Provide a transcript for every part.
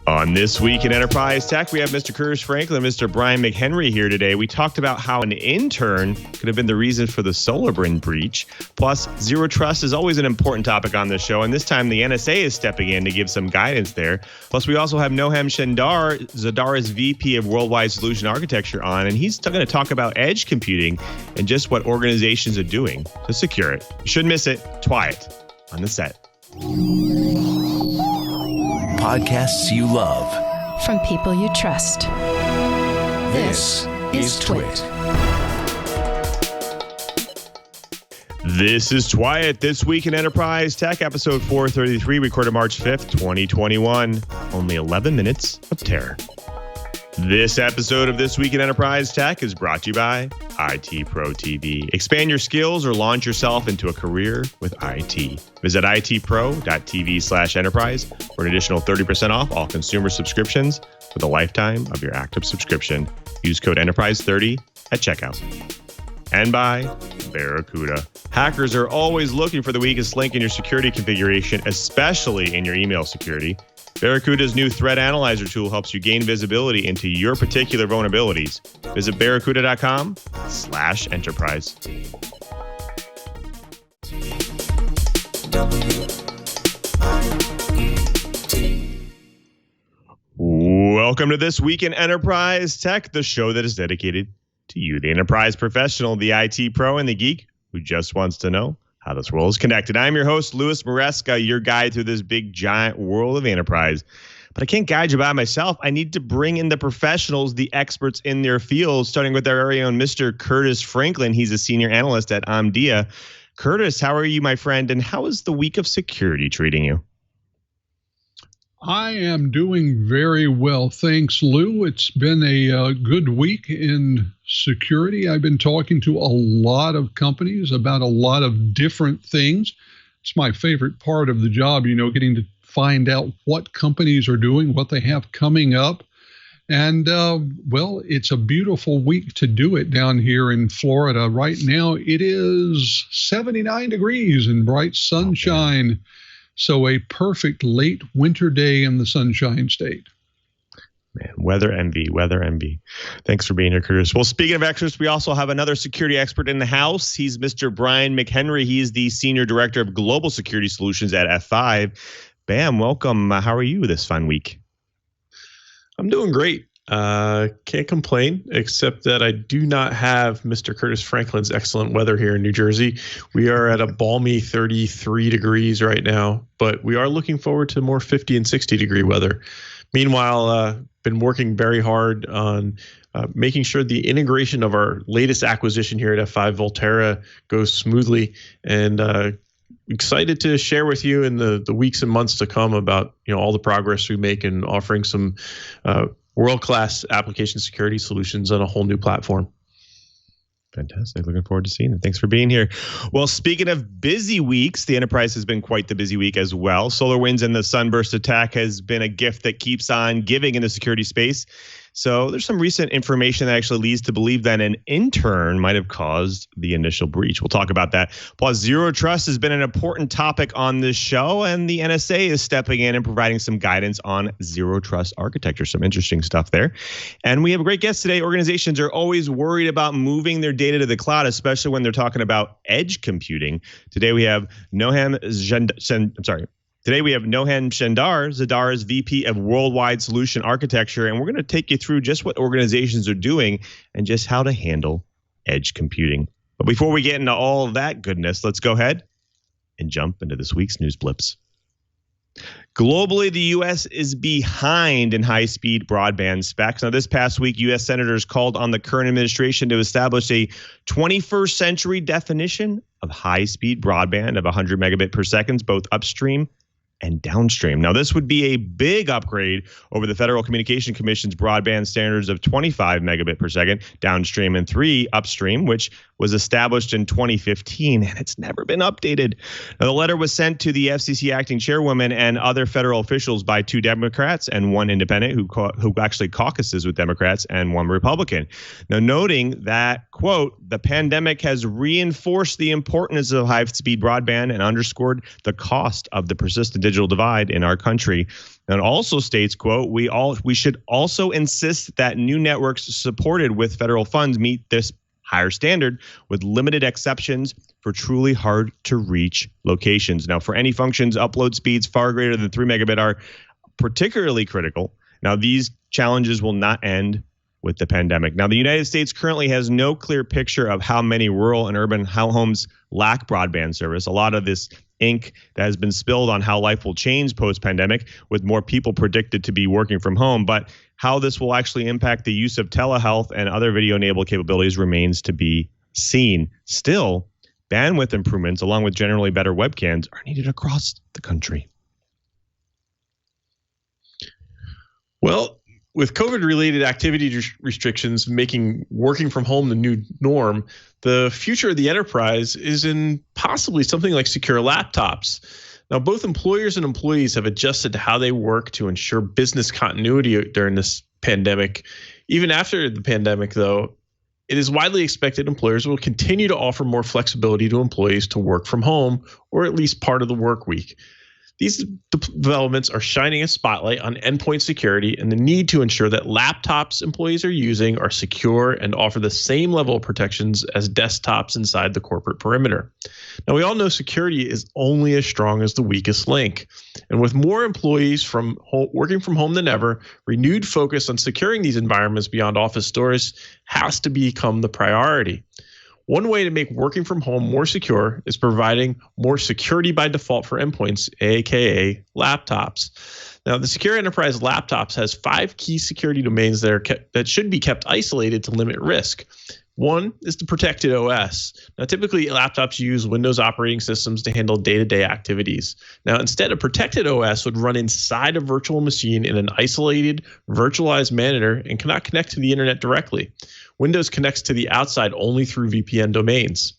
On This Week in Enterprise Tech, we have Mr. Curtis Franklin and Mr. Brian McHenry here today. We talked about how an intern could have been the reason for the SolarWinds breach. Plus, zero trust is always an important topic on this show, and this time the NSA is stepping in to give some guidance there. Plus, we also have Noam Shendar, Zadara's VP of Worldwide Solution Architecture on, and he's going to talk about edge computing and just what organizations are doing to secure it. You shouldn't miss it. TWiT on the set. Podcasts you love from people you trust. This is TWiT. This is TWiT, This Week in Enterprise Tech, episode 433, recorded March 5th, 2021. Only 11 minutes of terror. This episode of This Week in Enterprise Tech is brought to you by IT Pro TV. Expand your skills or launch yourself into a career with IT. Visit itpro.tv/enterprise for an additional 30% off all consumer subscriptions for the lifetime of your active subscription. Use code Enterprise30 at checkout. And by Barracuda. Hackers are always looking for the weakest link in your security configuration, especially in your email security. Barracuda's new threat analyzer tool helps you gain visibility into your particular vulnerabilities. Visit barracuda.com/enterprise. Welcome to This Week in Enterprise Tech, the show that is dedicated to you, the enterprise professional, the IT pro, and the geek who just wants to know how this world is connected. I'm your host, Louis Maresca, your guide through this big, giant world of enterprise. But I can't guide you by myself. I need to bring in the professionals, the experts in their fields, starting with our very own Mr. Curtis Franklin. He's a senior analyst at Omdia. Curtis, how are you, my friend? And how is the week of security treating you? I am doing very well, thanks, Lou. It's been a good week in security. I've been talking to a lot of companies about a lot of different things. It's my favorite part of the job, getting to find out what companies are doing, what they have coming up. And, it's a beautiful week to do it down here in Florida. Right now, it is 79 degrees and bright sunshine. So a perfect late winter day in the Sunshine State. Man, weather envy. Thanks for being here, Curtis. Well, speaking of experts, we also have another security expert in the house. He's Mr. Brian McHenry. He's the Senior Director of Global Security Solutions at F5. Bam, welcome. How are you this fun week? I'm doing great. Can't complain, except that I do not have Mr. Curtis Franklin's excellent weather here in New Jersey. We are at a balmy 33 degrees right now, but we are looking forward to more 50 and 60 degree weather. Meanwhile, been working very hard on making sure the integration of our latest acquisition here at F5, Volterra, goes smoothly, and excited to share with you in the weeks and months to come about all the progress we make in offering some world-class application security solutions on a whole new platform. Fantastic. Looking forward to seeing it. Thanks for being here. Well, speaking of busy weeks, the enterprise has been quite the busy week as well. SolarWinds and the Sunburst attack has been a gift that keeps on giving in the security space. So there's some recent information that actually leads to believe that an intern might have caused the initial breach. We'll talk about that. Plus, zero trust has been an important topic on this show, and the NSA is stepping in and providing some guidance on zero trust architecture. Some interesting stuff there. And we have a great guest today. Organizations are always worried about moving their data to the cloud, especially when they're talking about edge computing. Today we have Noam Shendar, Zadara's VP of Worldwide Solution Architecture, and we're going to take you through just what organizations are doing and just how to handle edge computing. But before we get into all of that goodness, let's go ahead and jump into this week's news blips. Globally, the U.S. is behind in high-speed broadband specs. Now, this past week, U.S. senators called on the current administration to establish a 21st century definition of high-speed broadband of 100 megabit per second, both upstream and downstream. Now, this would be a big upgrade over the Federal Communication Commission's broadband standards of 25 megabit per second downstream and 3 upstream, which was established in 2015, and it's never been updated. Now, the letter was sent to the FCC acting chairwoman and other federal officials by 2 Democrats and 1 independent who actually caucuses with Democrats and 1 Republican. Now, noting that, quote, the pandemic has reinforced the importance of high-speed broadband and underscored the cost of the persistent digital divide in our country. And it also states, quote, we should also insist that new networks supported with federal funds meet this higher standard with limited exceptions for truly hard to reach locations. Now, for any functions, upload speeds far greater than 3 megabit are particularly critical. Now, these challenges will not end with the pandemic. Now, the United States currently has no clear picture of how many rural and urban homes lack broadband service. A lot of this ink that has been spilled on how life will change post-pandemic, with more people predicted to be working from home. But how this will actually impact the use of telehealth and other video-enabled capabilities remains to be seen. Still, bandwidth improvements, along with generally better webcams, are needed across the country. Well, with COVID-related activity restrictions making working from home the new norm, the future of the enterprise is in possibly something like secure laptops. Now, both employers and employees have adjusted to how they work to ensure business continuity during this pandemic. Even after the pandemic, though, it is widely expected employers will continue to offer more flexibility to employees to work from home, or at least part of the work week. These developments are shining a spotlight on endpoint security and the need to ensure that laptops employees are using are secure and offer the same level of protections as desktops inside the corporate perimeter. Now, we all know security is only as strong as the weakest link. And with more employees working from home than ever, renewed focus on securing these environments beyond office doors has to become the priority. One way to make working from home more secure is providing more security by default for endpoints, aka laptops. Now, the Secure Enterprise Laptops has 5 key security domains that should be kept isolated to limit risk. One is the protected OS. Now, typically, laptops use Windows operating systems to handle day-to-day activities. Now, instead, a protected OS would run inside a virtual machine in an isolated, virtualized manner and cannot connect to the internet directly. Windows connects to the outside only through VPN domains.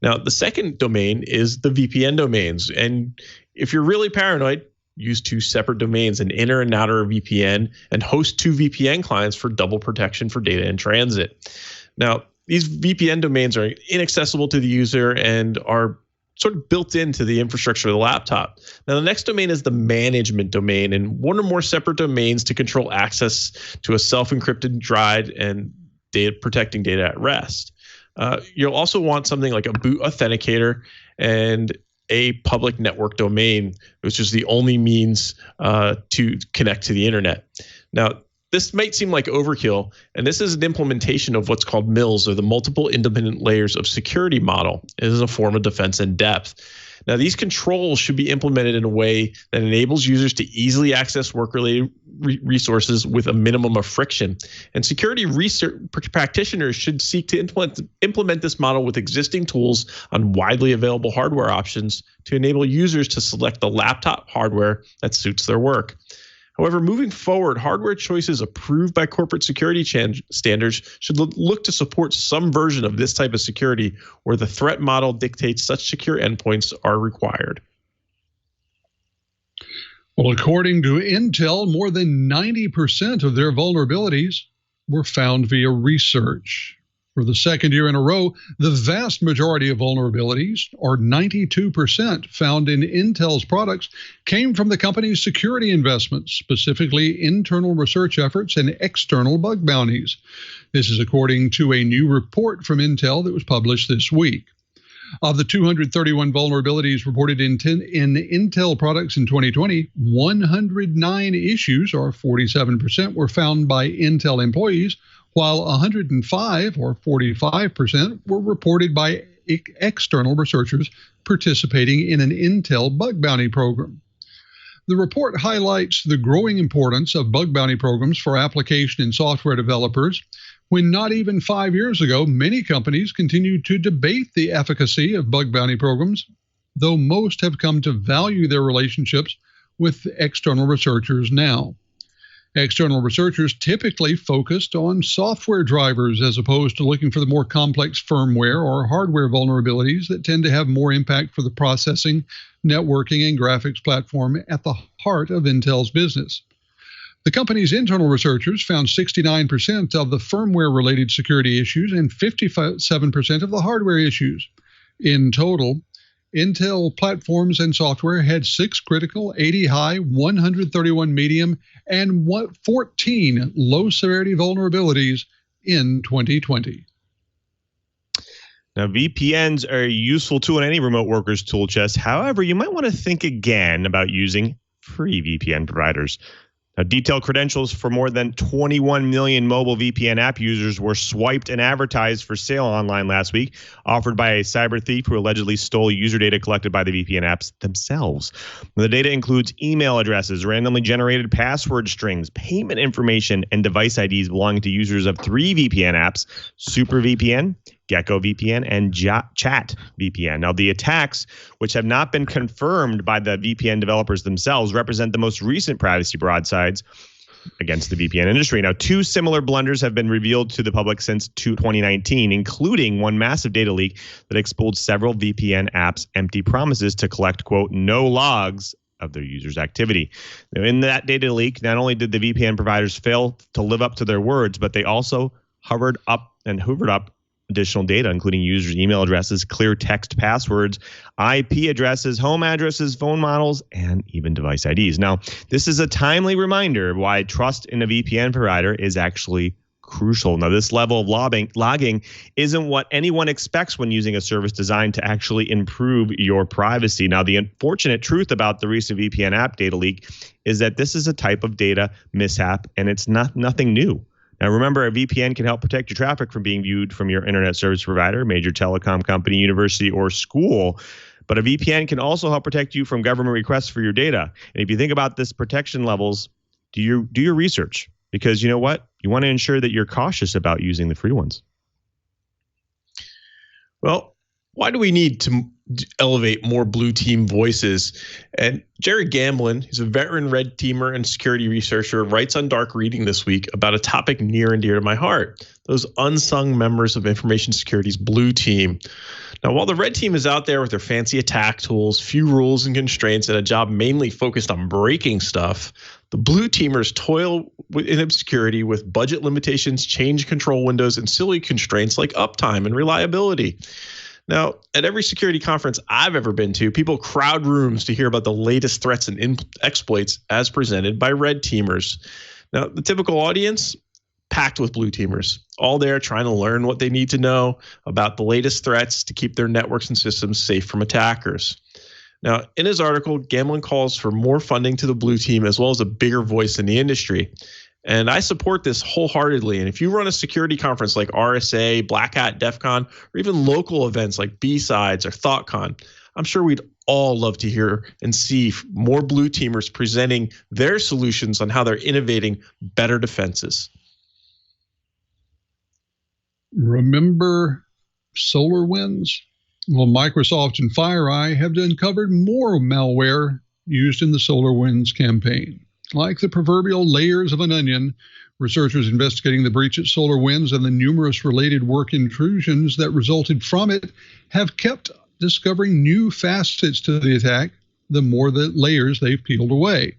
Now, the second domain is the VPN domains. And if you're really paranoid, use 2 separate domains, an inner and outer VPN, and host 2 VPN clients for double protection for data in transit. Now, these VPN domains are inaccessible to the user and are sort of built into the infrastructure of the laptop. Now, the next domain is the management domain, and one or more separate domains to control access to a self-encrypted drive and protecting data at rest. You'll also want something like a boot authenticator and a public network domain, which is the only means to connect to the internet. Now, this might seem like overkill, and this is an implementation of what's called MILS, or the multiple independent layers of security model. It is a form of defense in depth. Now, these controls should be implemented in a way that enables users to easily access work-related resources with a minimum of friction. And security research practitioners should seek to implement this model with existing tools on widely available hardware options to enable users to select the laptop hardware that suits their work. However, moving forward, hardware choices approved by corporate security standards should look to support some version of this type of security where the threat model dictates such secure endpoints are required. Well, according to Intel, more than 90% of their vulnerabilities were found via research. For the second year in a row, the vast majority of vulnerabilities, or 92%, found in Intel's products came from the company's security investments, specifically internal research efforts and external bug bounties. This is according to a new report from Intel that was published this week. Of the 231 vulnerabilities reported in Intel products in 2020, 109 issues, or 47%, were found by Intel employees, while 105, or 45%, were reported by external researchers participating in an Intel bug bounty program. The report highlights the growing importance of bug bounty programs for application and software developers, when not even 5 years ago, many companies continued to debate the efficacy of bug bounty programs, though most have come to value their relationships with external researchers now. External researchers typically focused on software drivers as opposed to looking for the more complex firmware or hardware vulnerabilities that tend to have more impact for the processing, networking, and graphics platform at the heart of Intel's business. The company's internal researchers found 69% of the firmware-related security issues and 57% of the hardware issues. In total, Intel platforms and software had 6 critical, 80 high, 131 medium, and 14 low-severity vulnerabilities in 2020. Now, VPNs are a useful tool in any remote worker's tool chest. However, you might want to think again about using free VPN providers. Now, detailed credentials for more than 21 million mobile VPN app users were swiped and advertised for sale online last week, offered by a cyber thief who allegedly stole user data collected by the VPN apps themselves. The data includes email addresses, randomly generated password strings, payment information, and device IDs belonging to users of 3 VPN apps: SuperVPN, Gecko VPN, and Chat VPN. Now, the attacks, which have not been confirmed by the VPN developers themselves, represent the most recent privacy broadsides against the VPN industry. Now, 2 similar blunders have been revealed to the public since 2019, including one massive data leak that exposed several VPN apps' empty promises to collect, quote, no logs of their users' activity. Now, in that data leak, not only did the VPN providers fail to live up to their words, but they also hoovered up additional data, including users' email addresses, clear text passwords, IP addresses, home addresses, phone models, and even device IDs. Now, this is a timely reminder of why trust in a VPN provider is actually crucial. Now, this level of logging isn't what anyone expects when using a service designed to actually improve your privacy. Now, the unfortunate truth about the recent VPN app data leak is that this is a type of data mishap, and it's nothing new. Now, remember, a VPN can help protect your traffic from being viewed from your internet service provider, major telecom company, university, or school. But a VPN can also help protect you from government requests for your data. And if you think about this protection levels, do your research, because you know what? You want to ensure that you're cautious about using the free ones. Well, why do we need to elevate more blue team voices? And Jerry Gamblin, he's a veteran red teamer and security researcher, writes on Dark Reading this week about a topic near and dear to my heart: those unsung members of information security's blue team. Now, while the red team is out there with their fancy attack tools, few rules and constraints, and a job mainly focused on breaking stuff, the blue teamers toil in obscurity with budget limitations, change control windows, and silly constraints like uptime and reliability. Now, at every security conference I've ever been to, people crowd rooms to hear about the latest threats and exploits as presented by red teamers. Now, the typical audience, packed with blue teamers, all there trying to learn what they need to know about the latest threats to keep their networks and systems safe from attackers. Now, in his article, Gamblin calls for more funding to the blue team as well as a bigger voice in the industry. And I support this wholeheartedly. And if you run a security conference like RSA, Black Hat, DEF CON, or even local events like B-Sides or ThoughtCon, I'm sure we'd all love to hear and see more blue teamers presenting their solutions on how they're innovating better defenses. Remember SolarWinds? Well, Microsoft and FireEye have uncovered more malware used in the SolarWinds campaign. Like the proverbial layers of an onion, researchers investigating the breach at SolarWinds and the numerous related work intrusions that resulted from it have kept discovering new facets to the attack the more the layers they've peeled away.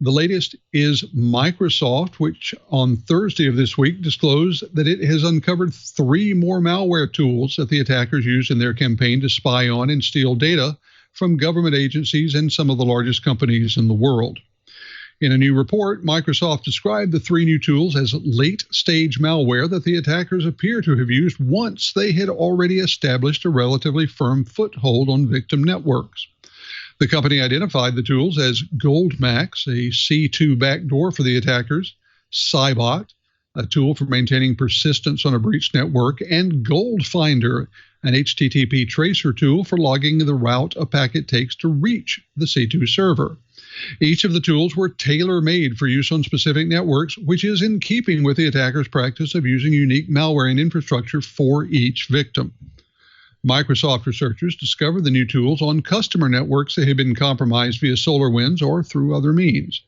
The latest is Microsoft, which on Thursday of this week disclosed that it has uncovered 3 more malware tools that the attackers used in their campaign to spy on and steal data from government agencies and some of the largest companies in the world. In a new report, Microsoft described the 3 new tools as late-stage malware that the attackers appear to have used once they had already established a relatively firm foothold on victim networks. The company identified the tools as GoldMax, a C2 backdoor for the attackers, Cybot, a tool for maintaining persistence on a breached network, and GoldFinder, an HTTP tracer tool for logging the route a packet takes to reach the C2 server. Each of the tools were tailor-made for use on specific networks, which is in keeping with the attacker's practice of using unique malware and infrastructure for each victim. Microsoft researchers discovered the new tools on customer networks that had been compromised via SolarWinds or through other means.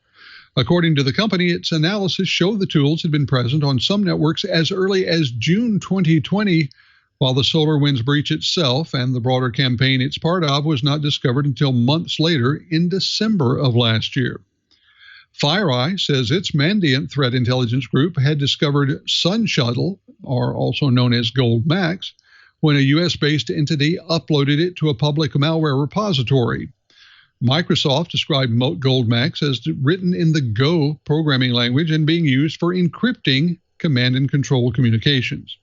According to the company, its analysis showed the tools had been present on some networks as early as June 2020, while the SolarWinds breach itself and the broader campaign it's part of was not discovered until months later in December of last year. FireEye says its Mandiant threat intelligence group had discovered Sun Shuttle, or also known as GoldMax, when a US-based entity uploaded it to a public malware repository. Microsoft described Goldmax as written in the Go programming language and being used for encrypting command and control communications.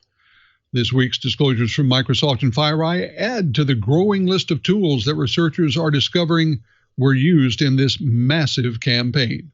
This week's disclosures from Microsoft and FireEye add to the growing list of tools that researchers are discovering were used in this massive campaign.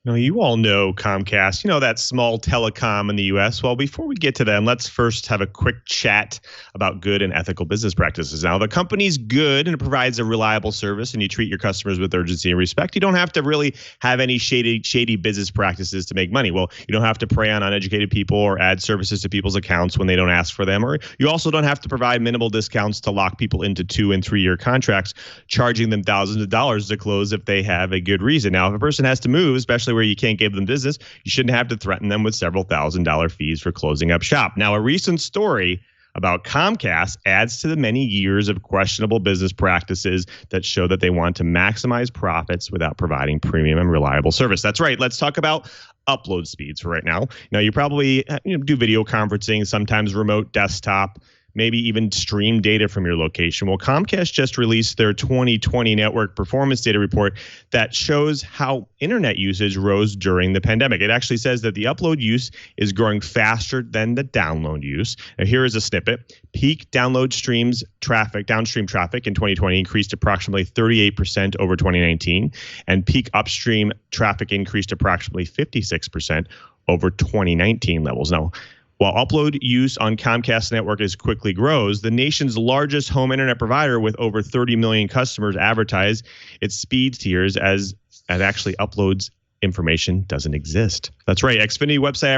Now, you all know Comcast, that small telecom in the U.S. Well, before we get to them, let's first have a quick chat about good and ethical business practices. Now, the company's good and it provides a reliable service and you treat your customers with urgency and respect. You don't have to really have any shady business practices to make money. Well, you don't have to prey on uneducated people or add services to people's accounts when they don't ask for them. Or you also don't have to provide minimal discounts to lock people into 2- and 3-year contracts, charging them thousands of dollars to close if they have a good reason. Now, if a person has to move, especially where you can't give them business, you shouldn't have to threaten them with several $1,000 fees for closing up shop. Now, a recent story about Comcast adds to the many years of questionable business practices that show that they want to maximize profits without providing premium and reliable service. That's right. Let's talk about upload speeds for right now. Now, you probably do video conferencing, sometimes remote desktop, maybe even stream data from your location. Well, Comcast just released their 2020 network performance data report that shows how internet usage rose during the pandemic. It actually says that the upload use is growing faster than the download use. Now, here is a snippet. Peak downstream traffic in 2020 increased approximately 38% over 2019, and peak upstream traffic increased approximately 56% over 2019 levels. Now, while upload use on Comcast network quickly grows, the nation's largest home internet provider with over 30 million customers advertise its speed tiers as actually uploads information doesn't exist. That's right. Xfinity website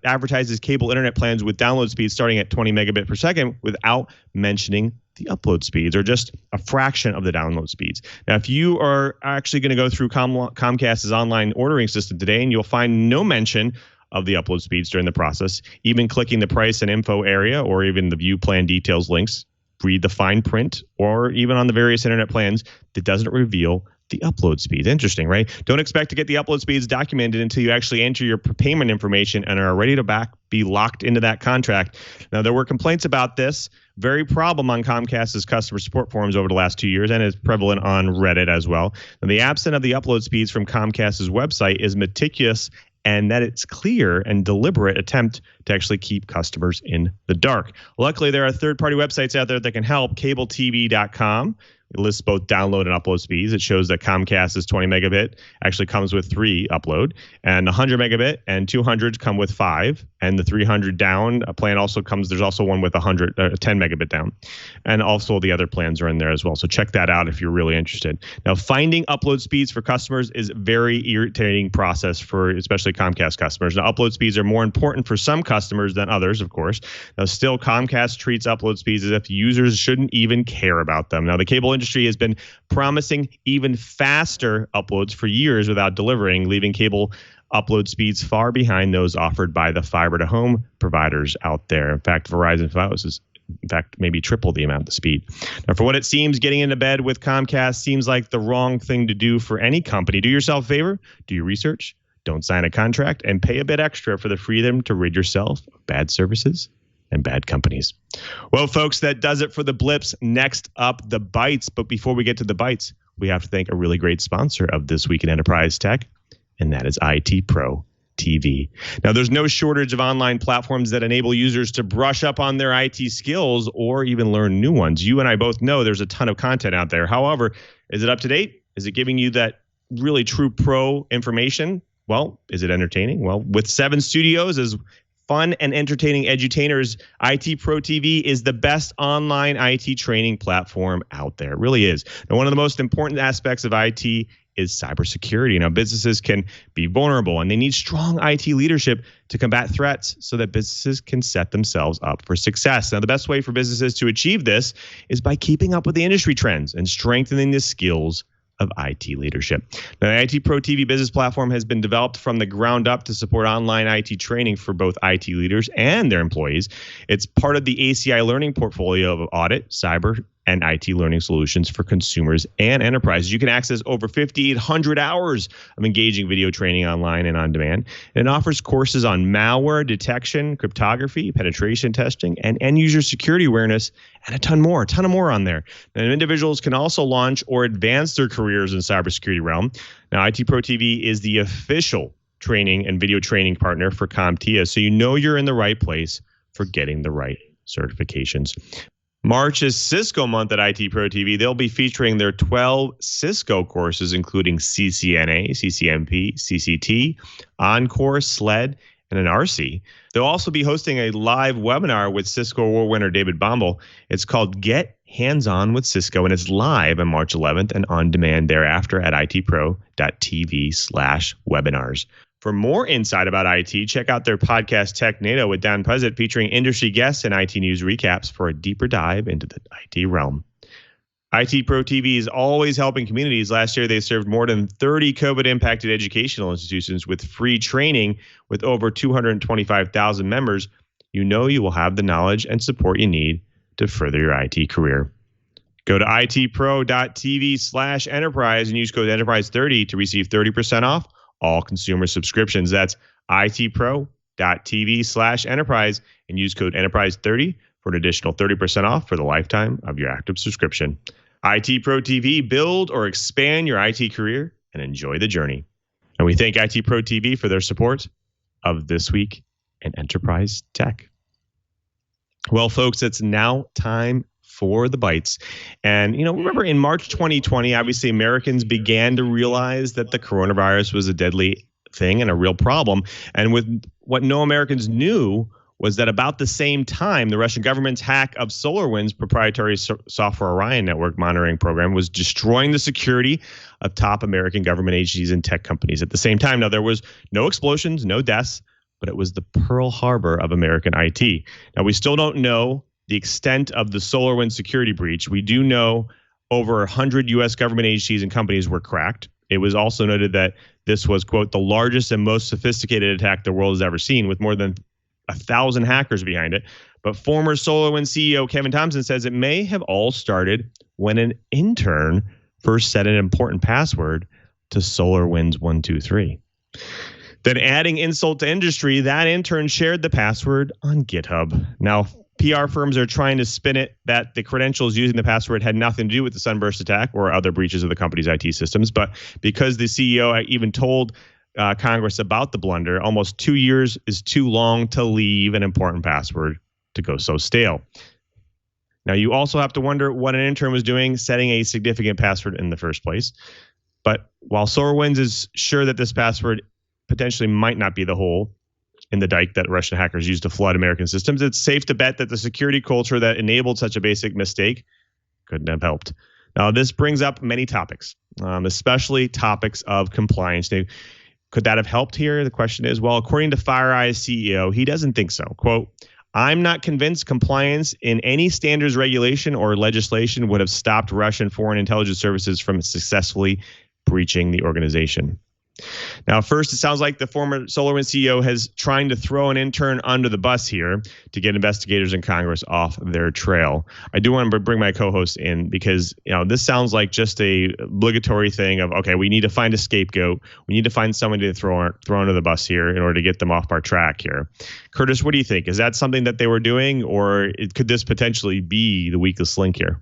advertises cable internet plans with download speeds starting at 20 megabit per second without mentioning the upload speeds, or just a fraction of the download speeds. Now, if you are actually going to go through Comcast's online ordering system today, and you'll find no mention of the upload speeds during the process, even clicking the price and info area or even the view plan details links, read the fine print, or even on the various internet plans, that doesn't reveal the upload speeds. Interesting, right? Don't expect to get the upload speeds documented until you actually enter your payment information and are ready to be locked into that contract. Now, there were complaints about this very problem on Comcast's customer support forums over the last 2 years, and is prevalent on Reddit as well. Now, the absence of the upload speeds from Comcast's website is meticulous, and that it's clear and deliberate attempt to actually keep customers in the dark. Luckily, there are third-party websites out there that can help. CableTV.com It lists both download and upload speeds. It shows that Comcast's 20 megabit actually comes with 3 upload, and 100 megabit and 200 come with 5, and the 300 down plan also comes. There's also one with 10 megabit down, and also the other plans are in there as well. So check that out if you're really interested. Now, finding upload speeds for customers is a very irritating process for especially Comcast customers. Now, upload speeds are more important for some customers than others, of course. Now, still, Comcast treats upload speeds as if users shouldn't even care about them. Now, the cable industry has been promising even faster uploads for years without delivering, leaving cable upload speeds far behind those offered by the fiber-to-home providers out there. In fact, Verizon Fios is maybe triple the amount of speed. Now, for what it seems, getting into bed with Comcast seems like the wrong thing to do for any company. Do yourself a favor, do your research, don't sign a contract, and pay a bit extra for the freedom to rid yourself of bad services and bad companies. Well, folks, that does it for the blips. Next up, the bites. But before we get to the bites, we have to thank a really great sponsor of This Week in Enterprise Tech, and that is IT Pro TV. Now, there's no shortage of online platforms that enable users to brush up on their IT skills or even learn new ones. You and I both know there's a ton of content out there. However, is it up to date? Is it giving you that really true pro information? Well, is it entertaining? Well, with 7 studios as fun and entertaining edutainers, IT Pro TV is the best online IT training platform out there. It really is. Now, one of the most important aspects of IT is cybersecurity. Now, businesses can be vulnerable, and they need strong IT leadership to combat threats so that businesses can set themselves up for success. Now, the best way for businesses to achieve this is by keeping up with the industry trends and strengthening the skills of IT leadership. Now, the IT Pro TV business platform has been developed from the ground up to support online IT training for both IT leaders and their employees. It's part of the ACI learning portfolio of audit, cyber, and IT learning solutions for consumers and enterprises. You can access over 5,800 hours of engaging video training online and on demand. And it offers courses on malware detection, cryptography, penetration testing, and end-user security awareness, and a ton more on there. And individuals can also launch or advance their careers in the cybersecurity realm. Now, IT Pro TV is the official training and video training partner for CompTIA, so you know you're in the right place for getting the right certifications. March is Cisco month at IT Pro TV. They'll be featuring their 12 Cisco courses, including CCNA, CCNP, CCT, Encore, SLED, and an RC. They'll also be hosting a live webinar with Cisco Award winner David Bombal. It's called Get Hands-On with Cisco, and it's live on March 11th and on demand thereafter at itpro.tv/webinars. For more insight about IT, check out their podcast Tech NATO with Dan Puzzett, featuring industry guests and IT news recaps for a deeper dive into the IT realm. IT Pro TV is always helping communities. Last year, they served more than 30 COVID-impacted educational institutions with free training with over 225,000 members. You know you will have the knowledge and support you need to further your IT career. Go to itpro.tv/enterprise and use code enterprise30 to receive 30% off all consumer subscriptions. That's itpro.tv/enterprise and use code enterprise30 for an additional 30% off for the lifetime of your active subscription. IT Pro TV, build or expand your IT career and enjoy the journey. And we thank IT Pro TV for their support of This Week in Enterprise Tech. Well, folks, it's now time for the bites. And, remember in March 2020, obviously Americans began to realize that the coronavirus was a deadly thing and a real problem. And with what no Americans knew was that about the same time, the Russian government's hack of SolarWinds' proprietary software Orion network monitoring program was destroying the security of top American government agencies and tech companies at the same time. Now, there was no explosions, no deaths, but it was the Pearl Harbor of American IT. Now, we still don't know the extent of the SolarWinds security breach. We do know over 100 U.S. government agencies and companies were cracked. It was also noted that this was, quote, the largest and most sophisticated attack the world has ever seen, with more than 1,000 hackers behind it. But former SolarWinds CEO Kevin Thompson says it may have all started when an intern first set an important password to SolarWinds 123. Then, adding insult to injury, that intern shared the password on GitHub. Now, PR firms are trying to spin it that the credentials using the password had nothing to do with the Sunburst attack or other breaches of the company's IT systems. But because the CEO even told Congress about the blunder, almost 2 years is too long to leave an important password to go so stale. Now, you also have to wonder what an intern was doing setting a significant password in the first place. But while SolarWinds is sure that this password potentially might not be the hole in the dike that Russian hackers used to flood American systems, it's safe to bet that the security culture that enabled such a basic mistake couldn't have helped. Now, this brings up many topics, especially topics of compliance. Now, could that have helped here? The question is, well, according to FireEye's CEO, he doesn't think so. Quote, I'm not convinced compliance in any standards regulation or legislation would have stopped Russian foreign intelligence services from successfully breaching the organization. Now, first, it sounds like the former SolarWinds CEO is trying to throw an intern under the bus here to get investigators in Congress off their trail. I do want to bring my co-host in because, this sounds like just a obligatory thing of, okay, we need to find a scapegoat. We need to find someone to throw under the bus here in order to get them off our track here. Curtis, what do you think? Is that something that they were doing, or could this potentially be the weakest link here?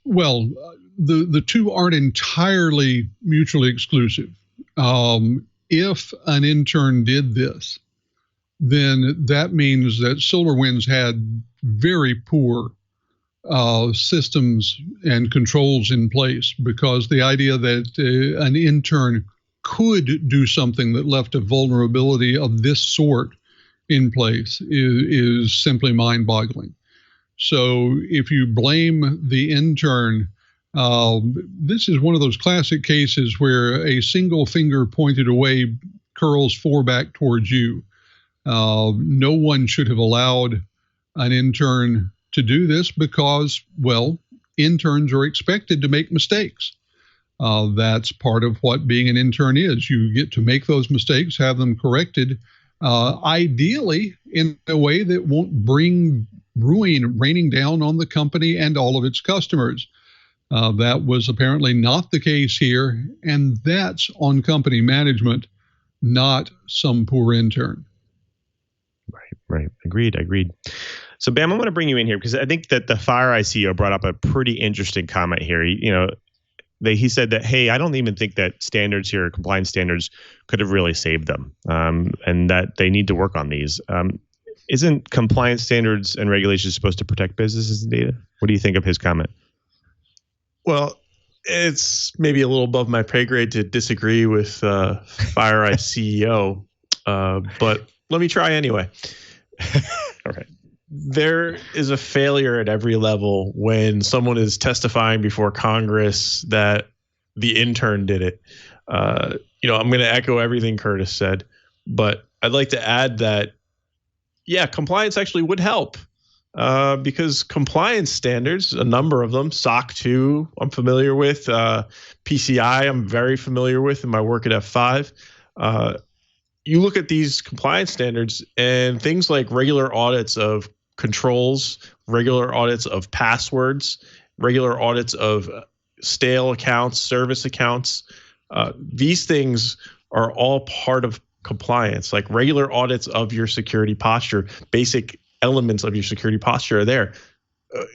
Well, the two aren't entirely mutually exclusive. If an intern did this, then that means that SolarWinds had very poor systems and controls in place, because the idea that an intern could do something that left a vulnerability of this sort in place is simply mind-boggling. So if you blame the intern, this is one of those classic cases where a single finger pointed away curls four back towards you. No one should have allowed an intern to do this because, well, interns are expected to make mistakes. That's part of what being an intern is. You get to make those mistakes, have them corrected, ideally in a way that won't bring ruin raining down on the company and all of its customers. That was apparently not the case here, and that's on company management, not some poor intern. Right. Agreed. So, Bam, I'm going to bring you in here because I think that the FireEye CEO brought up a pretty interesting comment here. He said that, hey, I don't even think that standards here, compliance standards, could have really saved them, and that they need to work on these. Isn't compliance standards and regulations supposed to protect businesses and data? What do you think of his comment? Well, it's maybe a little above my pay grade to disagree with FireEye CEO, but let me try anyway. All right. There is a failure at every level when someone is testifying before Congress that the intern did it. I'm going to echo everything Curtis said, but I'd like to add that, yeah, compliance actually would help because compliance standards, a number of them, SOC 2, I'm familiar with, PCI, I'm very familiar with in my work at F5. You look at these compliance standards and things like regular audits of controls, regular audits of passwords, regular audits of stale accounts, service accounts. These things are all part of compliance, like regular audits of your security posture, basic elements of your security posture are there.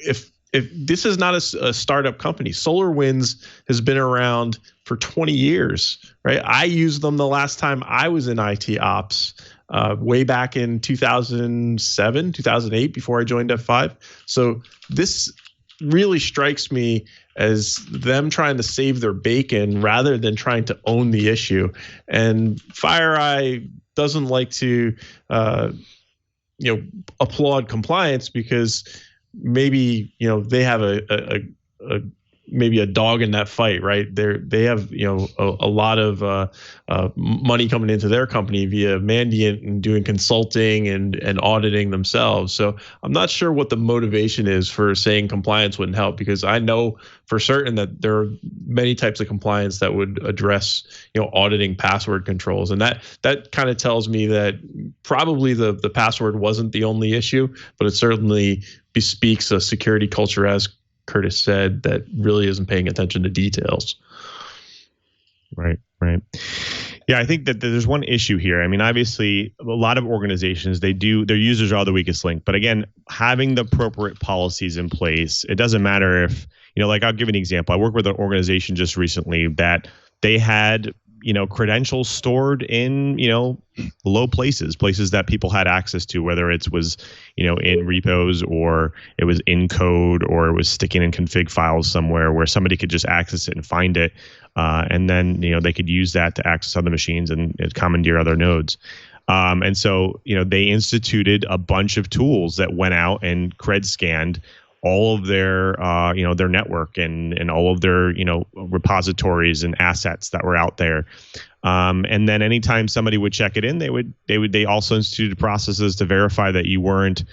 If this is not a startup company, SolarWinds has been around for 20 years, right? I used them the last time I was in IT ops, way back in 2007, 2008, before I joined F5. So this really strikes me as them trying to save their bacon rather than trying to own the issue. And FireEye doesn't like to, applaud compliance because maybe they have maybe a dog in that fight, right? They have a lot of money coming into their company via Mandiant and doing consulting and auditing themselves. So I'm not sure what the motivation is for saying compliance wouldn't help, because I know for certain that there are many types of compliance that would address auditing password controls, and that kind of tells me that probably the password wasn't the only issue, but it certainly bespeaks a security culture, as Curtis said, that really isn't paying attention to details. Right. Yeah, I think that there's one issue here. I mean, obviously, a lot of organizations, their users are the weakest link. But again, having the appropriate policies in place, it doesn't matter if, like I'll give an example. I worked with an organization just recently that they had credentials stored in, low places that people had access to, whether it was, in repos or it was in code or it was sticking in config files somewhere where somebody could just access it and find it. And then, they could use that to access other machines and commandeer other nodes. And so, they instituted a bunch of tools that went out and cred scanned all of their, their network and all of their, repositories and assets that were out there. And then anytime somebody would check it in, they also instituted processes to verify that you weren't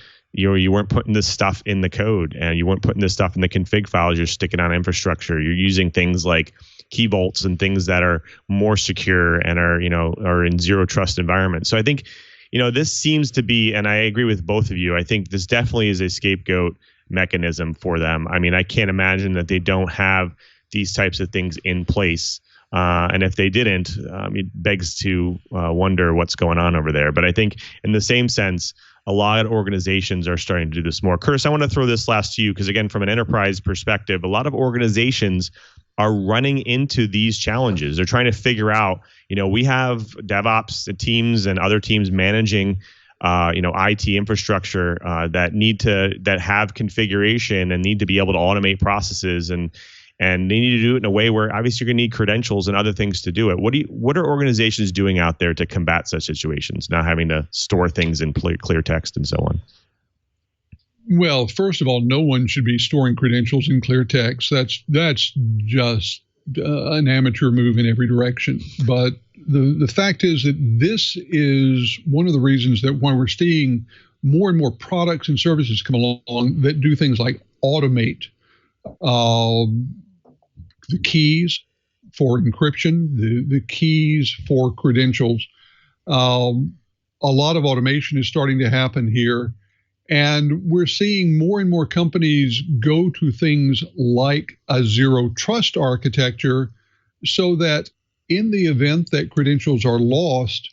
putting this stuff in the code and you weren't putting this stuff in the config files. You're sticking on infrastructure. You're using things like key vaults and things that are more secure and are in zero trust environments. So I think, this seems to be, and I agree with both of you, I think this definitely is a scapegoat mechanism for them. I mean, I can't imagine that they don't have these types of things in place. And if they didn't, it begs to wonder what's going on over there. But I think in the same sense, a lot of organizations are starting to do this more. Curtis, I want to throw this last to you because, again, from an enterprise perspective, a lot of organizations are running into these challenges. They're trying to figure out, we have DevOps teams and other teams managing IT infrastructure that have configuration and need to be able to automate processes, and they need to do it in a way where obviously you're going to need credentials and other things to do it. What are organizations doing out there to combat such situations, not having to store things in clear text and so on? Well, first of all, no one should be storing credentials in clear text. That's just an amateur move in every direction. But the fact is that this is one of the reasons that why we're seeing more and more products and services come along that do things like automate the keys for encryption, the keys for credentials. a lot of automation is starting to happen here. And we're seeing more and more companies go to things like a zero trust architecture so that in the event that credentials are lost,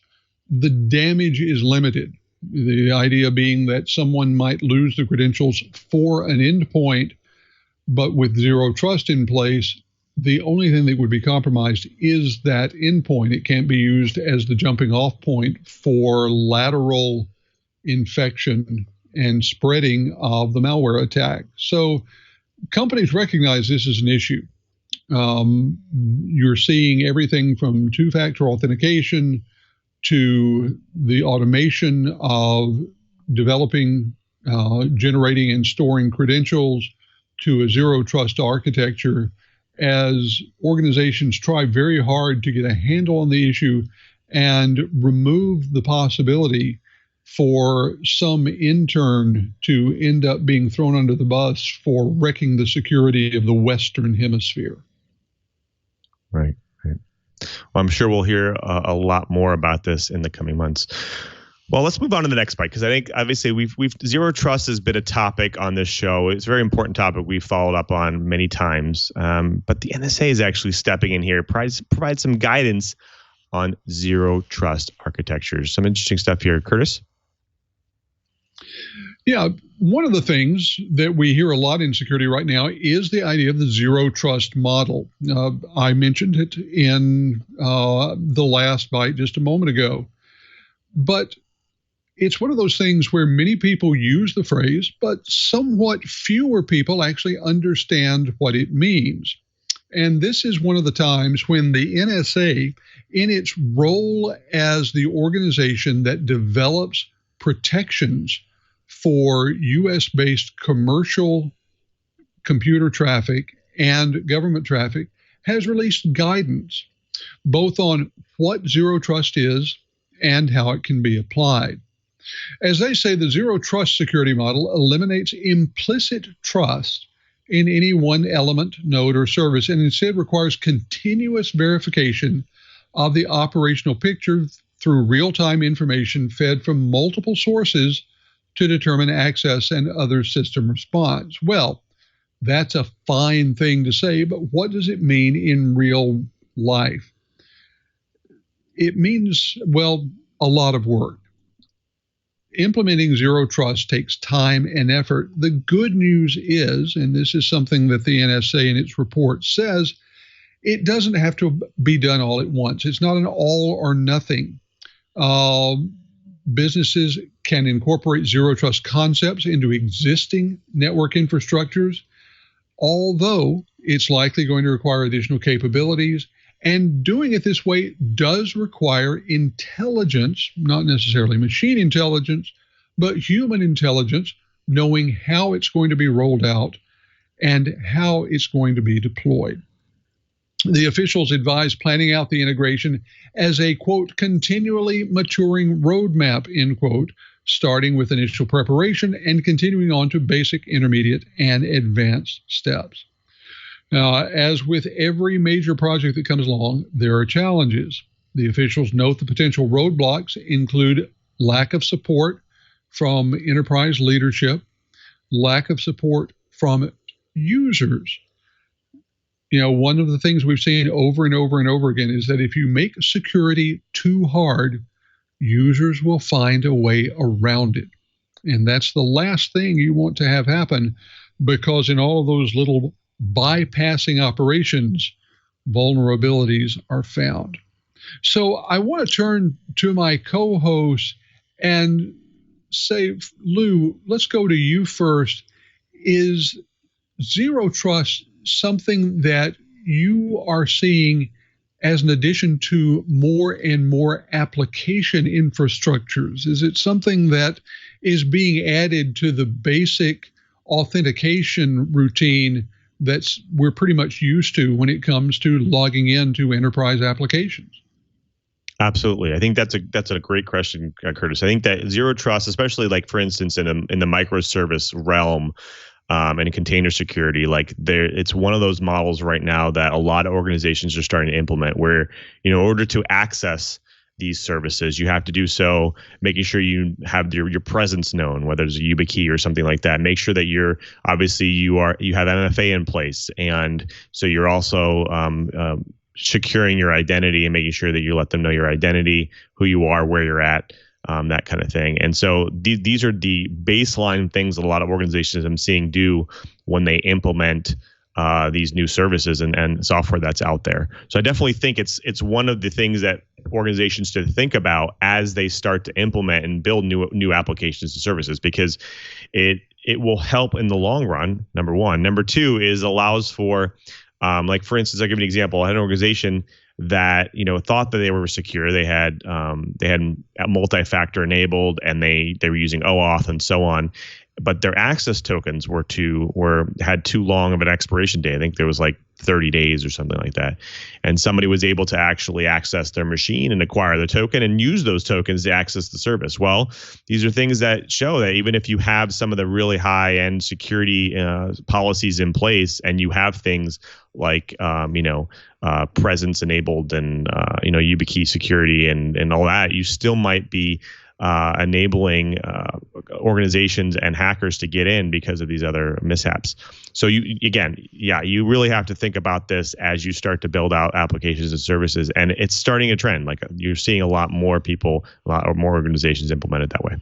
the damage is limited. The idea being that someone might lose the credentials for an endpoint, but with zero trust in place, the only thing that would be compromised is that endpoint. It can't be used as the jumping off point for lateral infection and spreading of the malware attack. So companies recognize this as an issue. You're seeing everything from two-factor authentication to the automation of developing, generating, and storing credentials to a zero trust architecture as organizations try very hard to get a handle on the issue and remove the possibility for some intern to end up being thrown under the bus for wrecking the security of the Western Hemisphere. Right. Well, I'm sure we'll hear a lot more about this in the coming months. Well, let's move on to the next bite, because I think obviously we've zero trust has been a topic on this show. It's a very important topic we've followed up on many times. But the NSA is actually stepping in here, provide some guidance on zero trust architectures. Some interesting stuff here, Curtis. Yeah, one of the things that we hear a lot in security right now is the idea of the zero trust model. I mentioned it in the last bite just a moment ago. But it's one of those things where many people use the phrase, but somewhat fewer people actually understand what it means. And this is one of the times when the NSA, in its role as the organization that develops protections for U.S.-based commercial computer traffic and government traffic, has released guidance both on what zero trust is and how it can be applied. As they say, the zero trust security model eliminates implicit trust in any one element, node, or service, and instead requires continuous verification of the operational picture through real-time information fed from multiple sources to determine access and other system response. Well, that's a fine thing to say, but what does it mean in real life? It means, well, a lot of work. Implementing zero trust takes time and effort. The good news is, and this is something that the NSA in its report says, it doesn't have to be done all at once. It's not an all or nothing. Businesses can incorporate zero trust concepts into existing network infrastructures, although it's likely going to require additional capabilities. And doing it this way does require intelligence, not necessarily machine intelligence, but human intelligence, knowing how it's going to be rolled out and how it's going to be deployed. The officials advise planning out the integration as a, quote, continually maturing roadmap, end quote, starting with initial preparation and continuing on to basic, intermediate, and advanced steps. Now, as with every major project that comes along, there are challenges. The officials note the potential roadblocks include lack of support from enterprise leadership, lack of support from users. You know, one of the things we've seen over and over and over again is that if you make security too hard, users will find a way around it. And that's the last thing you want to have happen, because in all of those little bypassing operations, vulnerabilities are found. So I want to turn to my co-host and say, Lou, let's go to you first. Is zero trust something that you are seeing as an addition to more and more application infrastructures? Is it something that is being added to the basic authentication routine that's we're pretty much used to when it comes to logging into enterprise applications? Absolutely. I think that's a great question, Curtis. I think that zero trust, especially like, for instance, in the microservice realm, and container security, it's one of those models right now that a lot of organizations are starting to implement, where, in order to access these services. You have to do so making sure you have your presence known, whether it's a YubiKey or something like that. Make sure that you have MFA in place, and so you're also securing your identity and making sure that you let them know your identity, who you are, where you're at, that kind of thing. And so these are the baseline things that a lot of organizations I'm seeing do when they implement these new services and software that's out there. So I definitely think it's one of the things that organizations should think about as they start to implement and build new applications and services, because it will help in the long run, number one. Number two is allows for, like for instance, I'll give you an example. I had an organization that thought that they were secure. They had multi-factor enabled, and they were using OAuth and so on. But their access tokens had too long of an expiration date. I think there was like 30 days or something like that. And somebody was able to actually access their machine and acquire the token and use those tokens to access the service. Well, these are things that show that even if you have some of the really high-end security policies in place, and you have things like presence enabled and YubiKey security and all that, you still might be enabling organizations and hackers to get in because of these other mishaps. So you really have to think about this as you start to build out applications and services, and it's starting a trend. Like you're seeing a lot more people, more organizations implement it that way.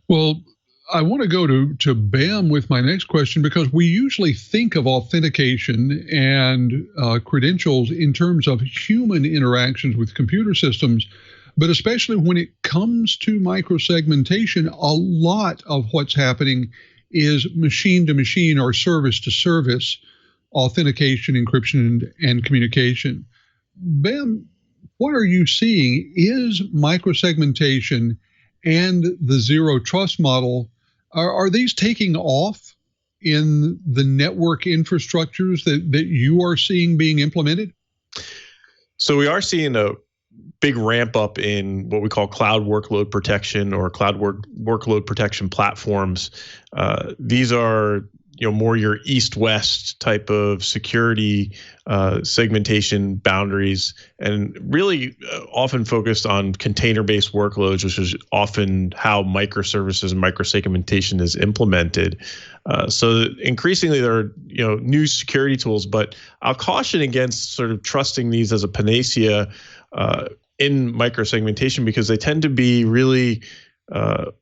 Well, I want to go to BAM with my next question, because we usually think of authentication and credentials in terms of human interactions with computer systems. But especially when it comes to microsegmentation, a lot of what's happening is machine-to-machine or service-to-service authentication, encryption, and communication. Ben, what are you seeing? Is microsegmentation and the zero trust model, are these taking off in the network infrastructures that you are seeing being implemented? So we are seeing a big ramp up in what we call cloud workload protection or cloud workload protection platforms. These are more your east-west type of security segmentation boundaries, and really often focused on container-based workloads, which is often how microservices and microsegmentation is implemented. So increasingly there are new security tools, but I'll caution against sort of trusting these as a panacea in microsegmentation, because they tend to be really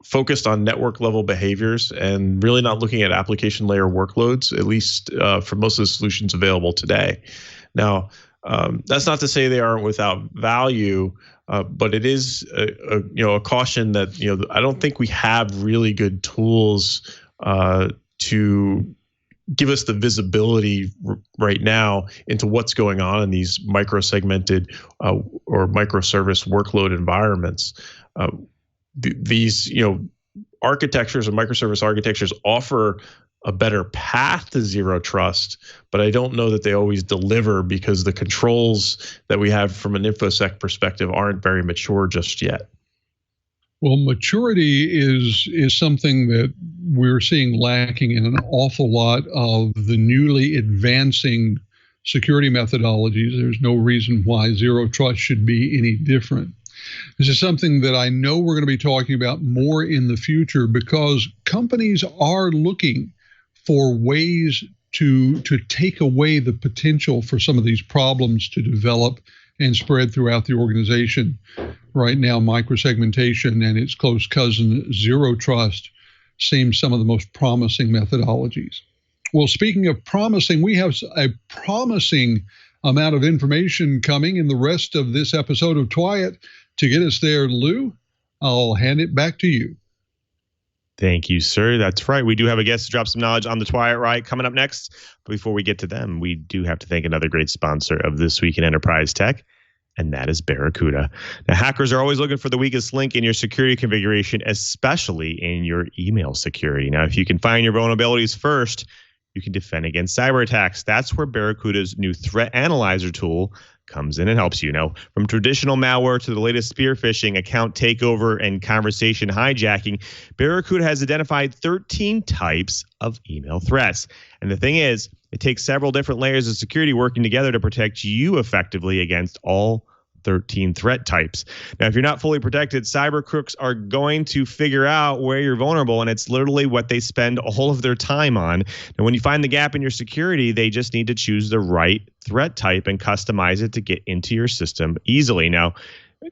focused on network level behaviors and really not looking at application layer workloads, at least for most of the solutions available today. Now, that's not to say they aren't without value, but it is a caution that I don't think we have really good tools to give us the visibility right now into what's going on in these microsegmented or microservice workload environments. These architectures and microservice architectures offer a better path to zero trust, but I don't know that they always deliver, because the controls that we have from an InfoSec perspective aren't very mature just yet. Well, maturity is something that we're seeing lacking in an awful lot of the newly advancing security methodologies. There's no reason why zero trust should be any different. This is something that I know we're going to be talking about more in the future, because companies are looking for ways to take away the potential for some of these problems to develop and spread throughout the organization. Right now, microsegmentation and its close cousin, zero trust, seems some of the most promising methodologies. Well, speaking of promising, we have a promising amount of information coming in the rest of this episode of TWiT. To get us there, Lou, I'll hand it back to you. Thank you, sir. That's right. We do have a guest to drop some knowledge on the TWiT coming up next. But before we get to them, we do have to thank another great sponsor of This Week in Enterprise Tech, and that is Barracuda. Now, hackers are always looking for the weakest link in your security configuration, especially in your email security. Now, if you can find your vulnerabilities first, you can defend against cyber attacks. That's where Barracuda's new threat analyzer tool comes in and helps you. Now, from traditional malware to the latest spear phishing, account takeover, and conversation hijacking, Barracuda has identified 13 types of email threats. And the thing is, it takes several different layers of security working together to protect you effectively against all 13 threat types. Now, if you're not fully protected, cyber crooks are going to figure out where you're vulnerable, and it's literally what they spend all of their time on. And when you find the gap in your security, they just need to choose the right threat type and customize it to get into your system easily. Now,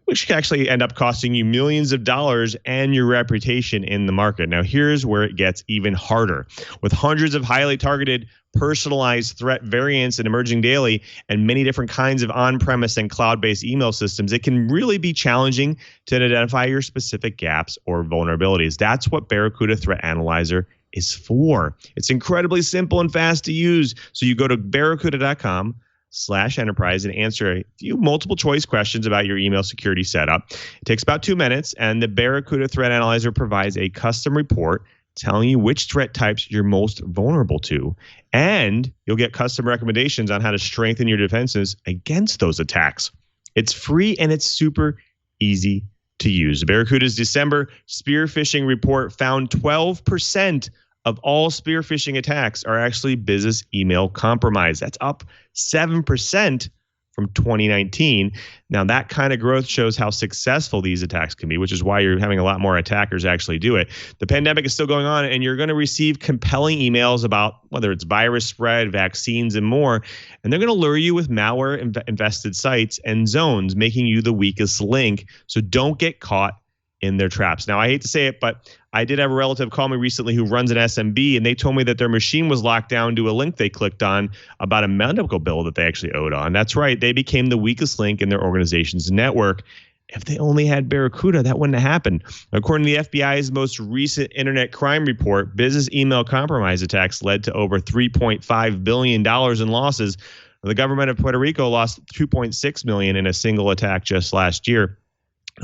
which can actually end up costing you millions of dollars and your reputation in the market. Now, here's where it gets even harder. With hundreds of highly targeted, personalized threat variants and emerging daily, and many different kinds of on-premise and cloud-based email systems, it can really be challenging to identify your specific gaps or vulnerabilities. That's what Barracuda Threat Analyzer is for. It's incredibly simple and fast to use. So you go to barracuda.com/enterprise and answer a few multiple choice questions about your email security setup. It takes about 2 minutes, and the Barracuda Threat Analyzer provides a custom report telling you which threat types you're most vulnerable to, and you'll get custom recommendations on how to strengthen your defenses against those attacks. It's free and it's super easy to use. Barracuda's December spear phishing report found 12% of all spear phishing attacks are actually business email compromise. That's up 7% from 2019. Now, that kind of growth shows how successful these attacks can be, which is why you're having a lot more attackers actually do it. The pandemic is still going on, and you're going to receive compelling emails about whether it's virus spread, vaccines, and more. And they're going to lure you with malware-infested sites and zones, making you the weakest link. So don't get caught in their traps. Now, I hate to say it, but I did have a relative call me recently who runs an SMB, and they told me that their machine was locked down to a link they clicked on about a medical bill that they actually owed on. That's right. They became the weakest link in their organization's network. If they only had Barracuda, that wouldn't have happened. According to the FBI's most recent internet crime report, business email compromise attacks led to over $3.5 billion in losses. The government of Puerto Rico lost $2.6 million in a single attack just last year.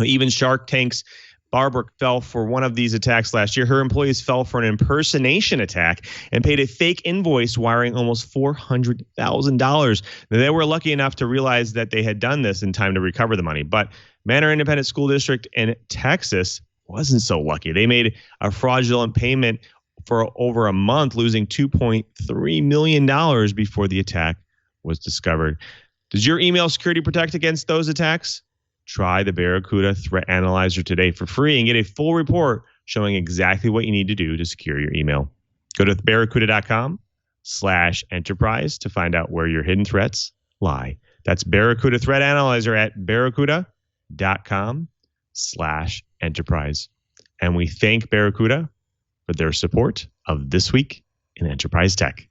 Even Shark Tank's Barbara fell for one of these attacks last year. Her employees fell for an impersonation attack and paid a fake invoice wiring almost $400,000. They were lucky enough to realize that they had done this in time to recover the money. But Manor Independent School District in Texas wasn't so lucky. They made a fraudulent payment for over a month, losing $2.3 million before the attack was discovered. Does your email security protect against those attacks? Try the Barracuda Threat Analyzer today for free and get a full report showing exactly what you need to do to secure your email. Go to barracuda.com/enterprise to find out where your hidden threats lie. That's Barracuda Threat Analyzer at barracuda.com/enterprise. And we thank Barracuda for their support of This Week in Enterprise Tech.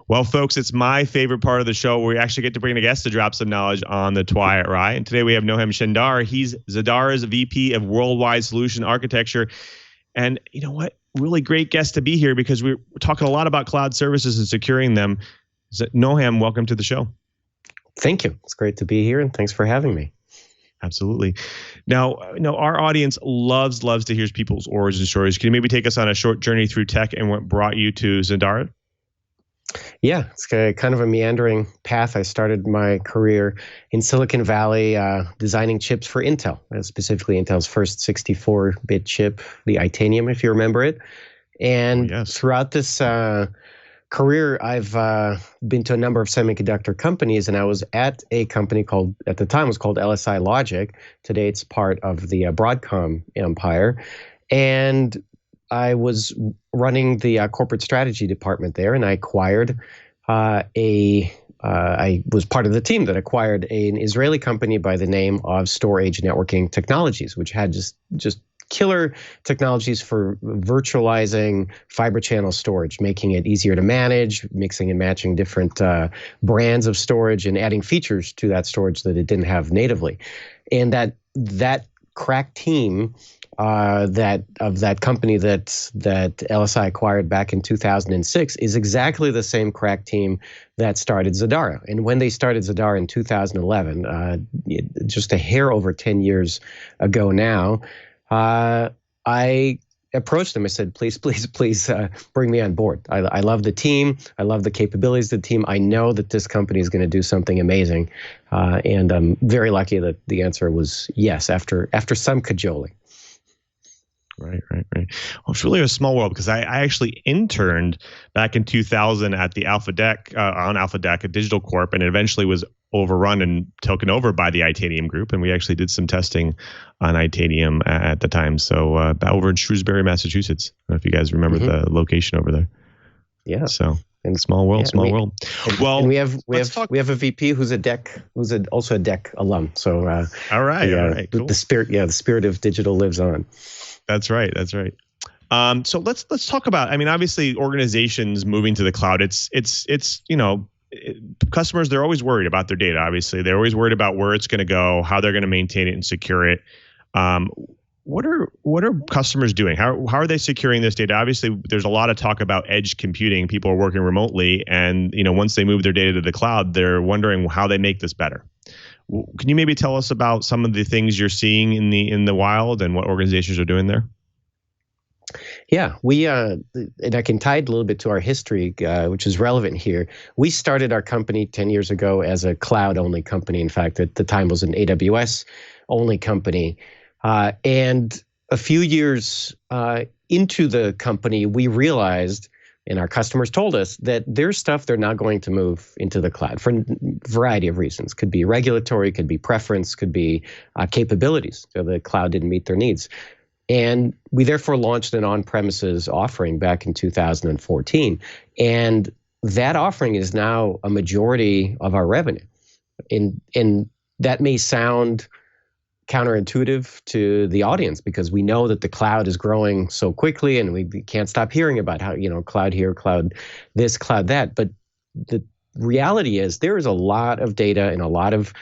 Well, folks, it's my favorite part of the show where we actually get to bring a guest to drop some knowledge on the TWiT. And today we have Noam Shendar. He's Zadara's VP of Worldwide Solution Architecture. And you know what? Really great guest to be here because we're talking a lot about cloud services and securing them. Noam, welcome to the show. Thank you. It's great to be here, and thanks for having me. Absolutely. Now, our audience loves to hear people's origin stories. Can you maybe take us on a short journey through tech and what brought you to Zadara? Yeah, it's kind of a meandering path. I started my career in Silicon Valley designing chips for Intel, specifically Intel's first 64-bit chip, the Itanium, if you remember it. And throughout this career, I've been to a number of semiconductor companies, and I was at a company called, at the time, was called LSI Logic. Today, it's part of the Broadcom empire. And I was running the corporate strategy department there, and I acquired I was part of the team that acquired an Israeli company by the name of Storage Networking Technologies, which had just killer technologies for virtualizing fiber channel storage, making it easier to manage, mixing and matching different brands of storage, and adding features to that storage that it didn't have natively. And that crack team that company that LSI acquired back in 2006 is exactly the same crack team that started Zadara. And when they started Zadara in 2011, just a hair over 10 years ago now, I approached them. I said, please bring me on board. I love the team. I love the capabilities of the team. I know that this company is going to do something amazing. And I'm very lucky that the answer was yes after some cajoling. Right. Well, it's really a small world because I actually interned back in 2000 at the Alpha Deck, on Alpha Deck, a Digital Corp, and eventually was overrun and taken over by the Itanium group, and we actually did some testing on Itanium at the time. So over in Shrewsbury, Massachusetts. I don't know if you guys remember the location over there. Yeah. So small world. Well, and we have a VP who's also a DEC alum. So all right, cool. The spirit of digital lives on. That's right. So let's talk about. I mean, obviously, organizations moving to the cloud. It's customers, they're always worried about their data. Obviously, they're always worried about where it's going to go, how they're going to maintain it and secure it. What are customers doing? How are they securing this data? Obviously, there's a lot of talk about edge computing. People are working remotely, and once they move their data to the cloud, they're wondering how they make this better. Can you maybe tell us about some of the things you're seeing in the wild and what organizations are doing there? Yeah, and I can tie it a little bit to our history, which is relevant here. We started our company 10 years ago as a cloud-only company. In fact, at the time was an AWS-only company. And a few years into the company, we realized, and our customers told us, that there's stuff they're not going to move into the cloud for a variety of reasons. Could be regulatory, could be preference, could be capabilities. So the cloud didn't meet their needs. And we therefore launched an on-premises offering back in 2014. And that offering is now a majority of our revenue. And that may sound counterintuitive to the audience because we know that the cloud is growing so quickly and we can't stop hearing about how, cloud here, cloud this, cloud that. But the reality is there is a lot of data and a lot of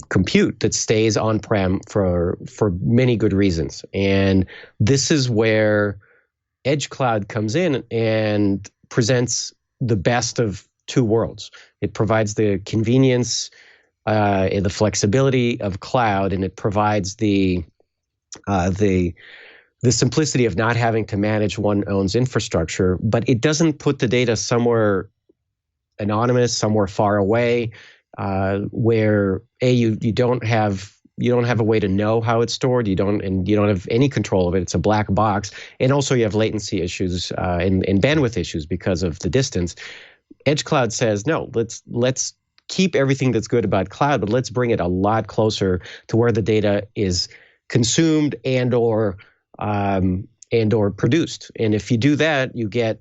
compute that stays on-prem for many good reasons. And this is where Edge Cloud comes in and presents the best of two worlds. It provides the convenience and the flexibility of cloud, and it provides the simplicity of not having to manage one's own infrastructure, but it doesn't put the data somewhere anonymous, somewhere far away, where you don't have a way to know how it's stored. You don't have any control of it. It's a black box, and also you have latency issues and bandwidth issues because of the distance. Edge Cloud says no. Let's keep everything that's good about cloud, but let's bring it a lot closer to where the data is consumed and or produced. And if you do that, you get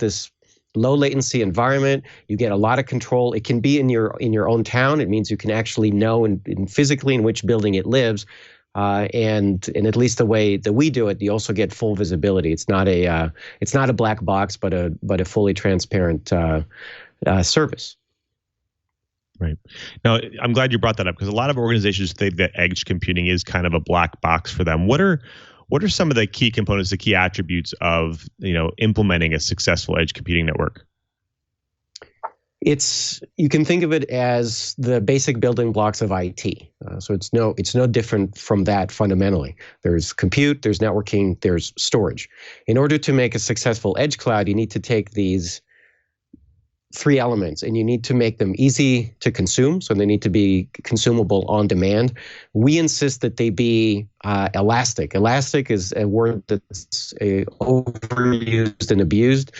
this low latency environment. You get a lot of control. It can be in your own town. It means you can actually know in physically in which building it lives. And at least the way that we do it, you also get full visibility. It's not a black box, but a fully transparent service. Right. Now, I'm glad you brought that up because a lot of organizations think that edge computing is kind of a black box for them. What are some of the key components, the key attributes of implementing a successful edge computing network? You can think of it as the basic building blocks of IT. So it's no different from that fundamentally. There's compute, there's networking, there's storage. In order to make a successful edge cloud, you need to take these three elements, and you need to make them easy to consume, so they need to be consumable on demand. We insist that they be elastic. Elastic is a word that's overused and abused.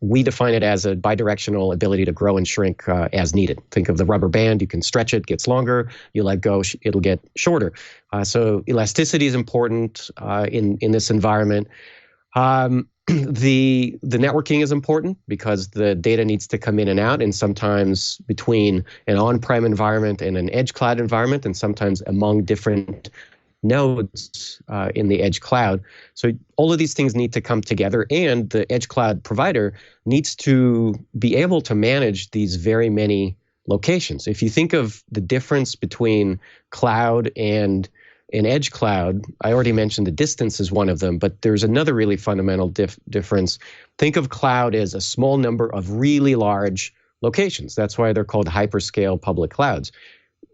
We define it as a bidirectional ability to grow and shrink as needed. Think of the rubber band. You can stretch it, gets longer. You let go, it'll get shorter. So elasticity is important in this environment. The networking is important because the data needs to come in and out, and sometimes between an on-prem environment and an edge cloud environment, and sometimes among different nodes in the edge cloud. So all of these things need to come together, and the edge cloud provider needs to be able to manage these very many locations. If you think of the difference between cloud and an edge cloud, I already mentioned the distance is one of them, but there's another really fundamental difference. Think of cloud as a small number of really large locations. That's why they're called hyperscale public clouds.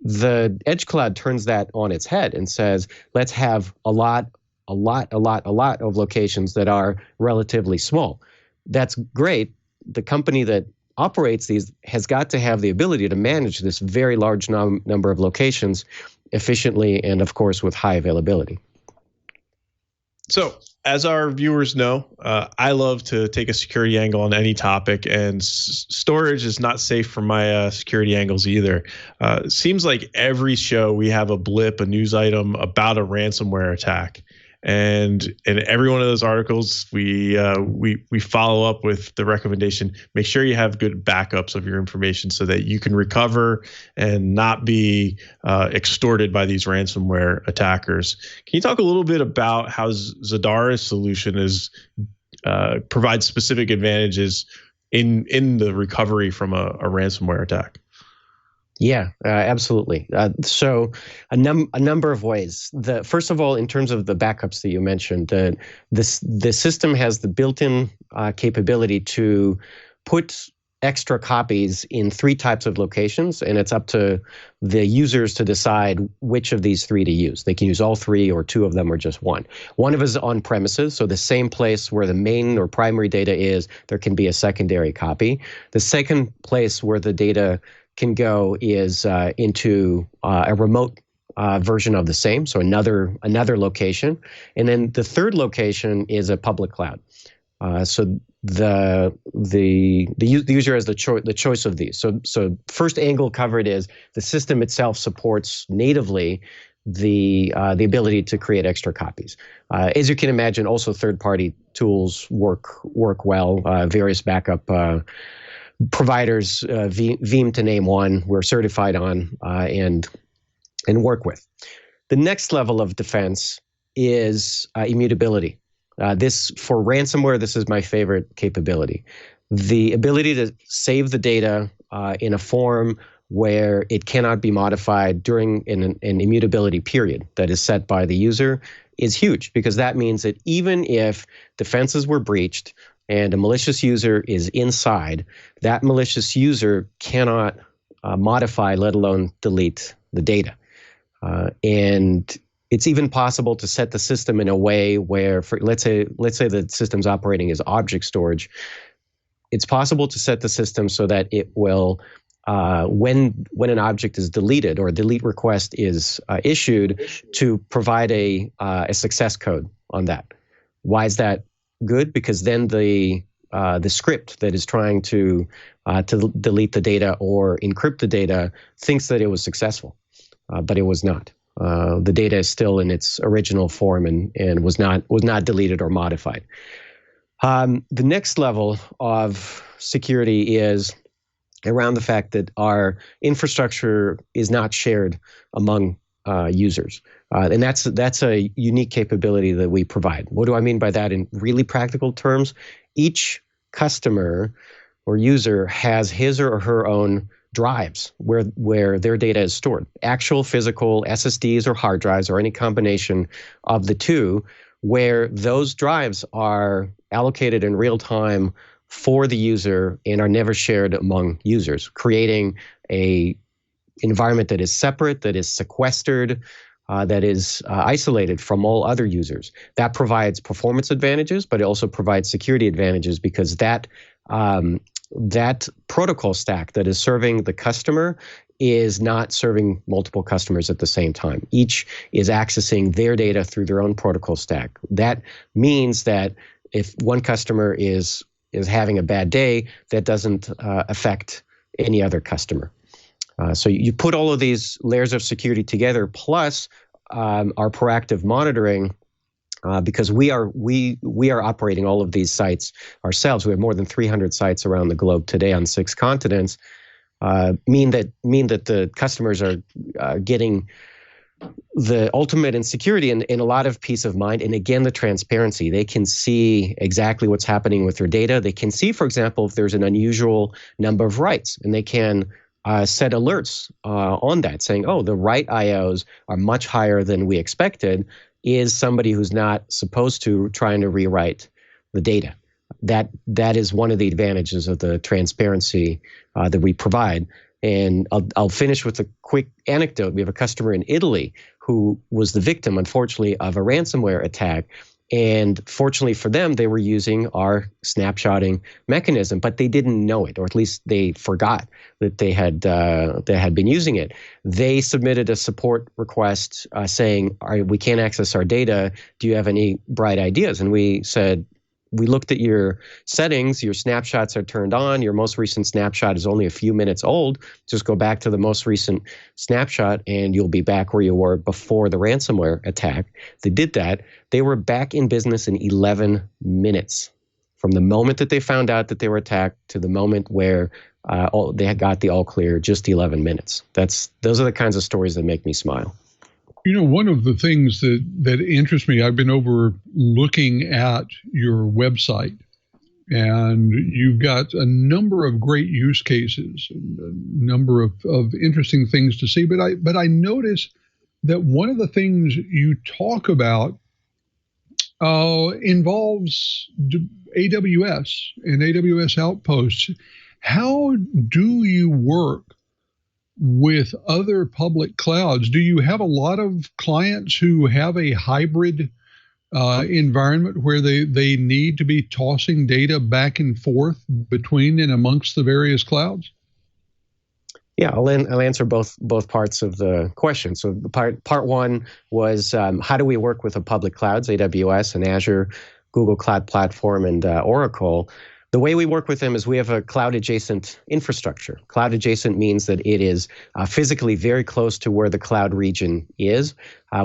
The edge cloud turns that on its head and says, let's have a lot of locations that are relatively small. That's great. The company that operates these has got to have the ability to manage this very large number of locations efficiently and, of course, with high availability. So As our viewers know, I love to take a security angle on any topic, and storage is not safe from my security angles either. Seems like every show we have a blip, a news item about a ransomware attack. And in every one of those articles, we follow up with the recommendation: make sure you have good backups of your information so that you can recover and not be extorted by these ransomware attackers. Can you talk a little bit about how Zadara's solution provides specific advantages in the recovery from a ransomware attack? Yeah, absolutely. So a number of ways. First of all, in terms of the backups that you mentioned, the system has the built-in capability to put extra copies in 3 types of locations, and it's up to the users to decide which of these 3 to use. They can use all 3 or 2 of them or just one. One of it is on premises, so the same place where the main or primary data is, there can be a secondary copy. The second place where the data can go is into a remote version of the same, so another location. And then the third location is a public cloud. So the user has the choice of these. So first angle covered is the system itself supports natively the ability to create extra copies. As you can imagine, also third-party tools work well. Various backup providers, Veeam to name one, we're certified on and work with. The next level of defense is immutability. This, for ransomware, this is my favorite capability. The ability to save the data in a form where it cannot be modified during an immutability period that is set by the user is huge, because that means that even if defenses were breached and a malicious user is inside, that malicious user cannot modify, let alone delete the data. And it's even possible to set the system in a way where, let's say the system's operating as object storage. It's possible to set the system so that it will, when an object is deleted or a delete request is issued, to provide a success code on that. Why is that good? Because then the script that is trying to delete the data or encrypt the data thinks that it was successful, but it was not. The data is still in its original form and was not deleted or modified. The next level of security is around the fact that our infrastructure is not shared among users. And that's a unique capability that we provide. What do I mean by that in really practical terms? Each customer or user has his or her own drives where their data is stored. Actual physical SSDs or hard drives or any combination of the two, where those drives are allocated in real time for the user and are never shared among users, creating a environment that is separate, that is sequestered, that is isolated from all other users. That provides performance advantages, but it also provides security advantages, because that protocol stack that is serving the customer is not serving multiple customers at the same time. Each is accessing their data through their own protocol stack. That means that if one customer is having a bad day, that doesn't affect any other customer. So you put all of these layers of security together, plus our proactive monitoring, because we are operating all of these sites ourselves. We have more than 300 sites around the globe today on 6 continents. Mean that the customers are getting the ultimate in security and a lot of peace of mind. And again, the transparency. They can see exactly what's happening with their data. They can see, for example, if there's an unusual number of writes, and they can set alerts on that, saying, oh, the write IOs are much higher than we expected. Is somebody who's not supposed to trying to rewrite the data. That is one of the advantages of the transparency that we provide. And I'll finish with a quick anecdote. We have a customer in Italy who was the victim, unfortunately, of a ransomware attack. And fortunately for them, they were using our snapshotting mechanism, but they didn't know it, or at least they forgot that they had been using it. They submitted a support request saying, "All right, we can't access our data. Do you have any bright ideas?" And we said, "We looked at your settings. Your snapshots are turned on. Your most recent snapshot is only a few minutes old. Just go back to the most recent snapshot and you'll be back where you were before the ransomware attack." They did that. They were back in business in 11 minutes from the moment that they found out that they were attacked to the moment where they had got the all clear, just 11 minutes. Those are the kinds of stories that make me smile. One of the things that interests me, I've been over looking at your website, and you've got a number of great use cases, and a number of interesting things to see. But I notice that one of the things you talk about involves AWS and AWS Outposts. How do you work with other public clouds? Do you have a lot of clients who have a hybrid environment where they need to be tossing data back and forth between and amongst the various clouds? Yeah, I'll answer both parts of the question. So part one was how do we work with the public clouds, AWS and Azure, Google Cloud Platform, and Oracle? The way we work with them is we have a cloud-adjacent infrastructure. Cloud-adjacent means that it is physically very close to where the cloud region is.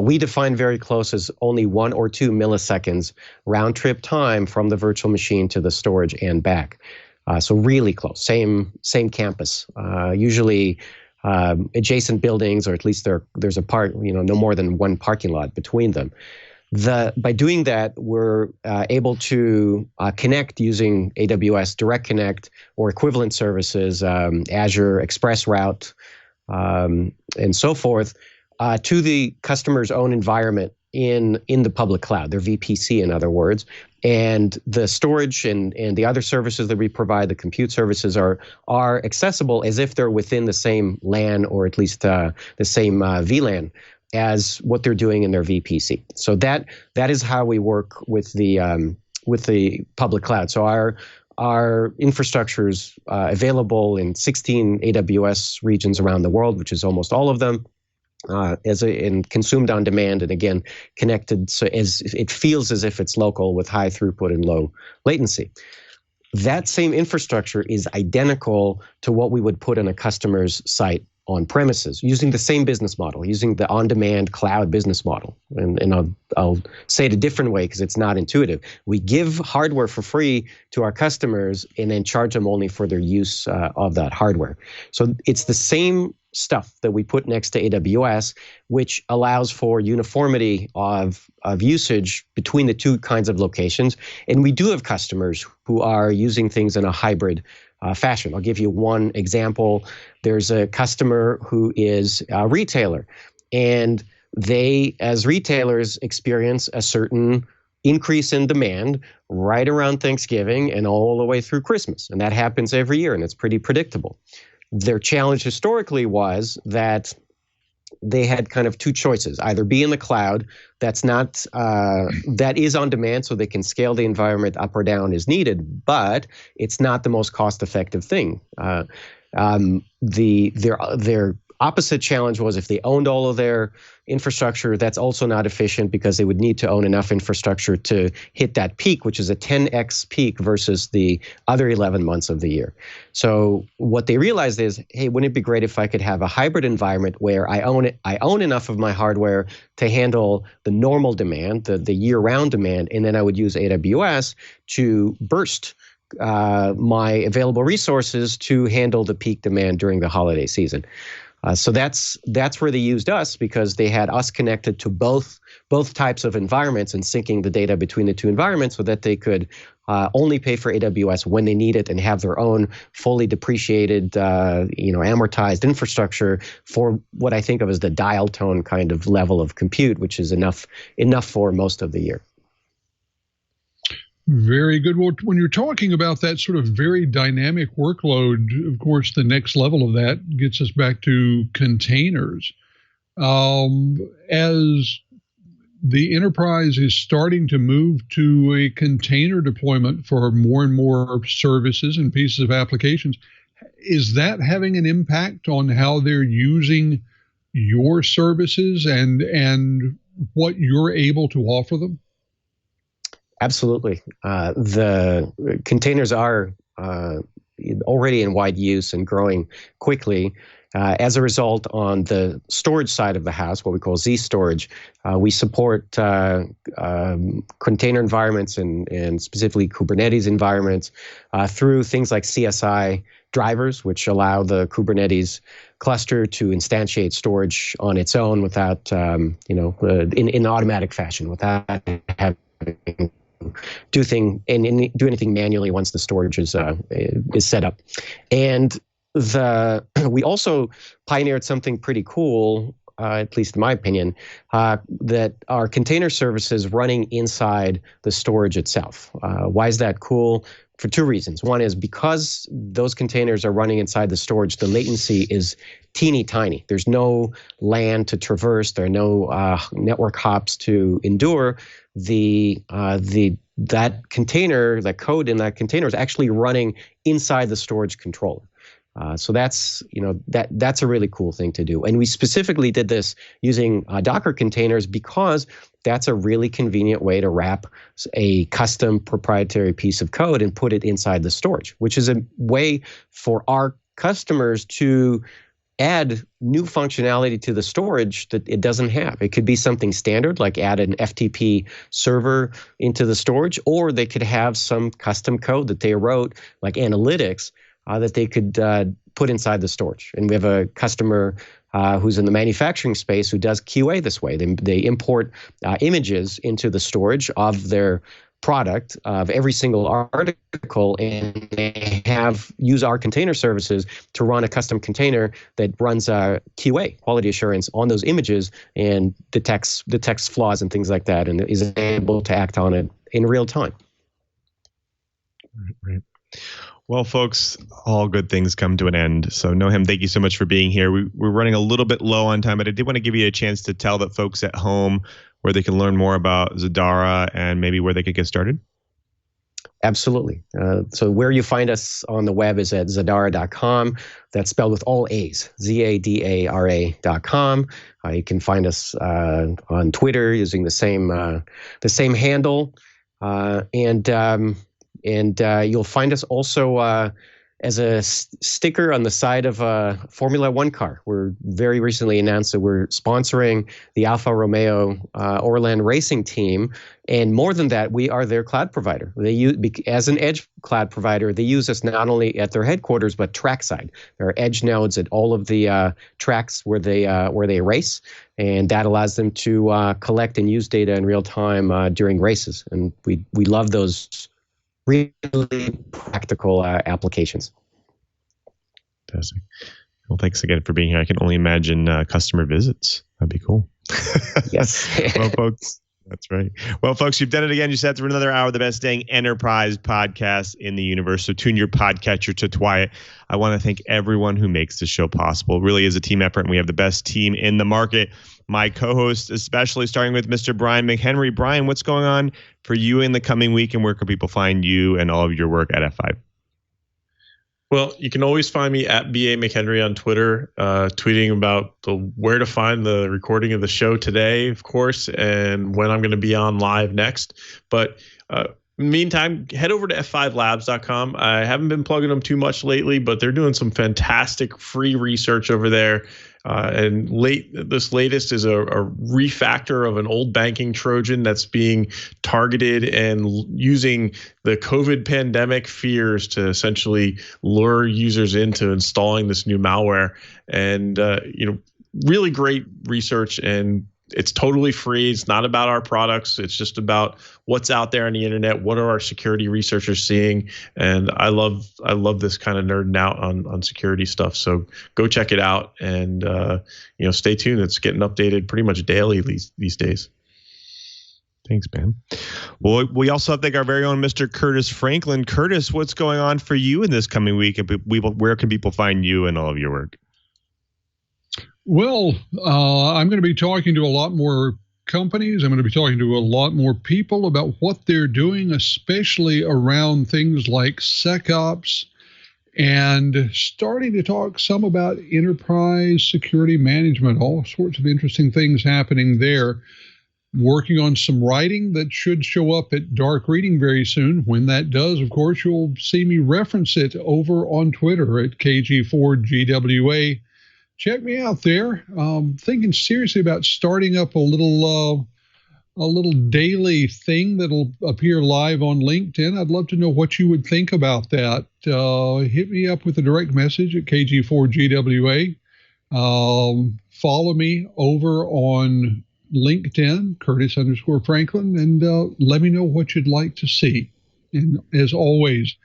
We define very close as only 1 or 2 milliseconds round-trip time from the virtual machine to the storage and back. So really close, same campus. Usually adjacent buildings, or at least there's a no more than one parking lot between them. By doing that, we're able to connect using AWS Direct Connect or equivalent services, Azure Express Route, and so forth, to the customer's own environment in the public cloud, their VPC, in other words. And the storage and the other services that we provide, the compute services, are accessible as if they're within the same LAN, or at least the same VLAN as what they're doing in their VPC. So that is how we work with the public cloud. So our infrastructure is available in 16 AWS regions around the world, which is almost all of them, and consumed on demand, and again connected so as it feels as if it's local with high throughput and low latency. That same infrastructure is identical to what we would put in a customer's site on premises, using the same business model, using the on-demand cloud business model. And I'll say it a different way because it's not intuitive. We give hardware for free to our customers and then charge them only for their use of that hardware. So it's the same stuff that we put next to AWS, which allows for uniformity of usage between the two kinds of locations. And we do have customers who are using things in a hybrid fashion. I'll give you one example. There's a customer who is a retailer, and they, as retailers, experience a certain increase in demand right around Thanksgiving and all the way through Christmas. And that happens every year, and it's pretty predictable. Their challenge historically was that they had kind of two choices: either be in the cloud, that is on demand, so they can scale the environment up or down as needed, but it's not the most cost-effective thing. Their opposite challenge was if they owned all of their infrastructure, that's also not efficient because they would need to own enough infrastructure to hit that peak, which is a 10x peak versus the other 11 months of the year. So what they realized is, hey, wouldn't it be great if I could have a hybrid environment where I own enough of my hardware to handle the normal demand, the year-round demand, and then I would use AWS to burst my available resources to handle the peak demand during the holiday season. So that's where they used us, because they had us connected to both types of environments and syncing the data between the two environments so that they could only pay for AWS when they need it and have their own fully depreciated, amortized infrastructure for what I think of as the dial tone kind of level of compute, which is enough for most of the year. Very good. Well, when you're talking about that sort of very dynamic workload, of course, the next level of that gets us back to containers. As the enterprise is starting to move to a container deployment for more and more services and pieces of applications. Is that having an impact on how they're using your services and what you're able to offer them? Absolutely. The containers are already in wide use and growing quickly. As a result, on the storage side of the house, what we call Z storage, we support container environments and specifically Kubernetes environments through things like CSI drivers, which allow the Kubernetes cluster to instantiate storage on its own without, in automatic fashion, without having do anything manually once the storage is set up. And we also pioneered something pretty cool, at least in my opinion, that are container services running inside the storage itself. Why is that cool? For two reasons. One is because those containers are running inside the storage, the latency is teeny tiny. There's no LAN to traverse. There are no network hops to endure. That container, that code in that container is actually running inside the storage controller. So that's a really cool thing to do. And we specifically did this using Docker containers because that's a really convenient way to wrap a custom proprietary piece of code and put it inside the storage, which is a way for our customers to add new functionality to the storage that it doesn't have. It could be something standard, like add an FTP server into the storage, or they could have some custom code that they wrote, like analytics, that they could put inside the storage. And we have a customer who's in the manufacturing space who does QA this way. They import images into the storage of their product, of every single article, and they use our container services to run a custom container that runs QA, quality assurance, on those images and detects flaws and things like that, and is able to act on it in real time. Right. Well, folks, all good things come to an end. So, Noam, thank you so much for being here. We're running a little bit low on time, but I did want to give you a chance to tell the folks at home where they can learn more about Zadara and maybe where they could get started. Absolutely. So where you find us on the web is at Zadara.com. That's spelled with all A's, Zadara.com. You can find us on Twitter using the same handle, and you'll find us also as a sticker on the side of a Formula One car. We're very recently announced that we're sponsoring the Alfa Romeo Orland racing team. And more than that, we are their cloud provider. They use, as an edge cloud provider, they use us not only at their headquarters, but trackside. There are edge nodes at all of the tracks where they race. And that allows them to collect and use data in real time during races. And we love those really practical applications. Fantastic. Well, thanks again for being here. I can only imagine customer visits. That'd be cool. Yes. Well, folks, that's right. Well, folks, you've done it again. You sat through another hour of the best dang enterprise podcast in the universe. So tune your podcatcher to TWiT. I want to thank everyone who makes this show possible. It really is a team effort, and we have the best team in the market. My co-host, especially starting with Mr. Brian McHenry. Brian, what's going on for you in the coming week, and where can people find you and all of your work at F5? Well, you can always find me at BA McHenry on Twitter, tweeting about where to find the recording of the show today, of course, and when I'm going to be on live next. But in the meantime, head over to f5labs.com. I haven't been plugging them too much lately, but they're doing some fantastic free research over there. And this latest is a refactor of an old banking Trojan that's being targeted and using the COVID pandemic fears to essentially lure users into installing this new malware. And really great research, and it's totally free. It's not about our products. It's just about what's out there on the internet. What are our security researchers seeing? And I love this kind of nerding out on security stuff. So go check it out, and stay tuned. It's getting updated pretty much daily these days. Thanks, man. Well, we also have to thank our very own Mr. Curtis Franklin. Curtis, what's going on for you in this coming week? Where can people find you and all of your work? Well, I'm going to be talking to a lot more companies. I'm going to be talking to a lot more people about what they're doing, especially around things like SecOps, and starting to talk some about enterprise security management, all sorts of interesting things happening there. Working on some writing that should show up at Dark Reading very soon. When that does, of course, you'll see me reference it over on Twitter at KG4GWA. Check me out there. Thinking seriously about starting up a little daily thing that'll appear live on LinkedIn. I'd love to know what you would think about that. Hit me up with a direct message at KG4GWA. Follow me over on LinkedIn, Curtis_Franklin, and let me know what you'd like to see. And as always,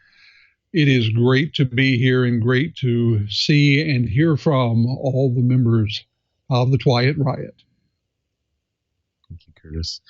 it is great to be here and great to see and hear from all the members of the TWiT Riot. Thank you, Curtis.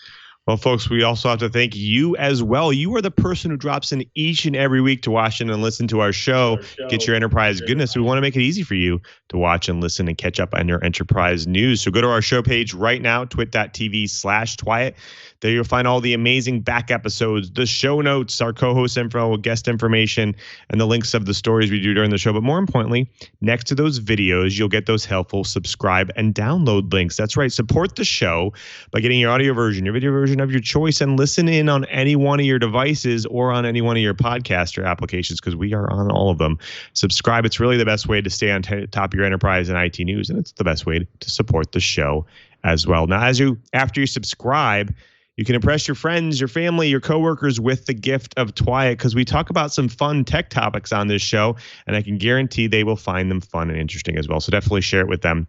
Well, folks, we also have to thank you as well. You are the person who drops in each and every week to watch and listen to our show. Get your enterprise goodness. We want to make it easy for you to watch and listen and catch up on your enterprise news. So go to our show page right now, twit.tv/TWiT. There you'll find all the amazing back episodes, the show notes, our co-host info, guest information, and the links of the stories we do during the show. But more importantly, next to those videos, you'll get those helpful subscribe and download links. That's right. Support the show by getting your audio version, your video version of your choice, and listen in on any one of your devices or on any one of your podcaster applications, because we are on all of them. Subscribe. It's really the best way to stay on top of your enterprise and IT news, and it's the best way to support the show as well. Now, after you subscribe, you can impress your friends, your family, your coworkers with the gift of TWiT, because we talk about some fun tech topics on this show, and I can guarantee they will find them fun and interesting as well. So definitely share it with them.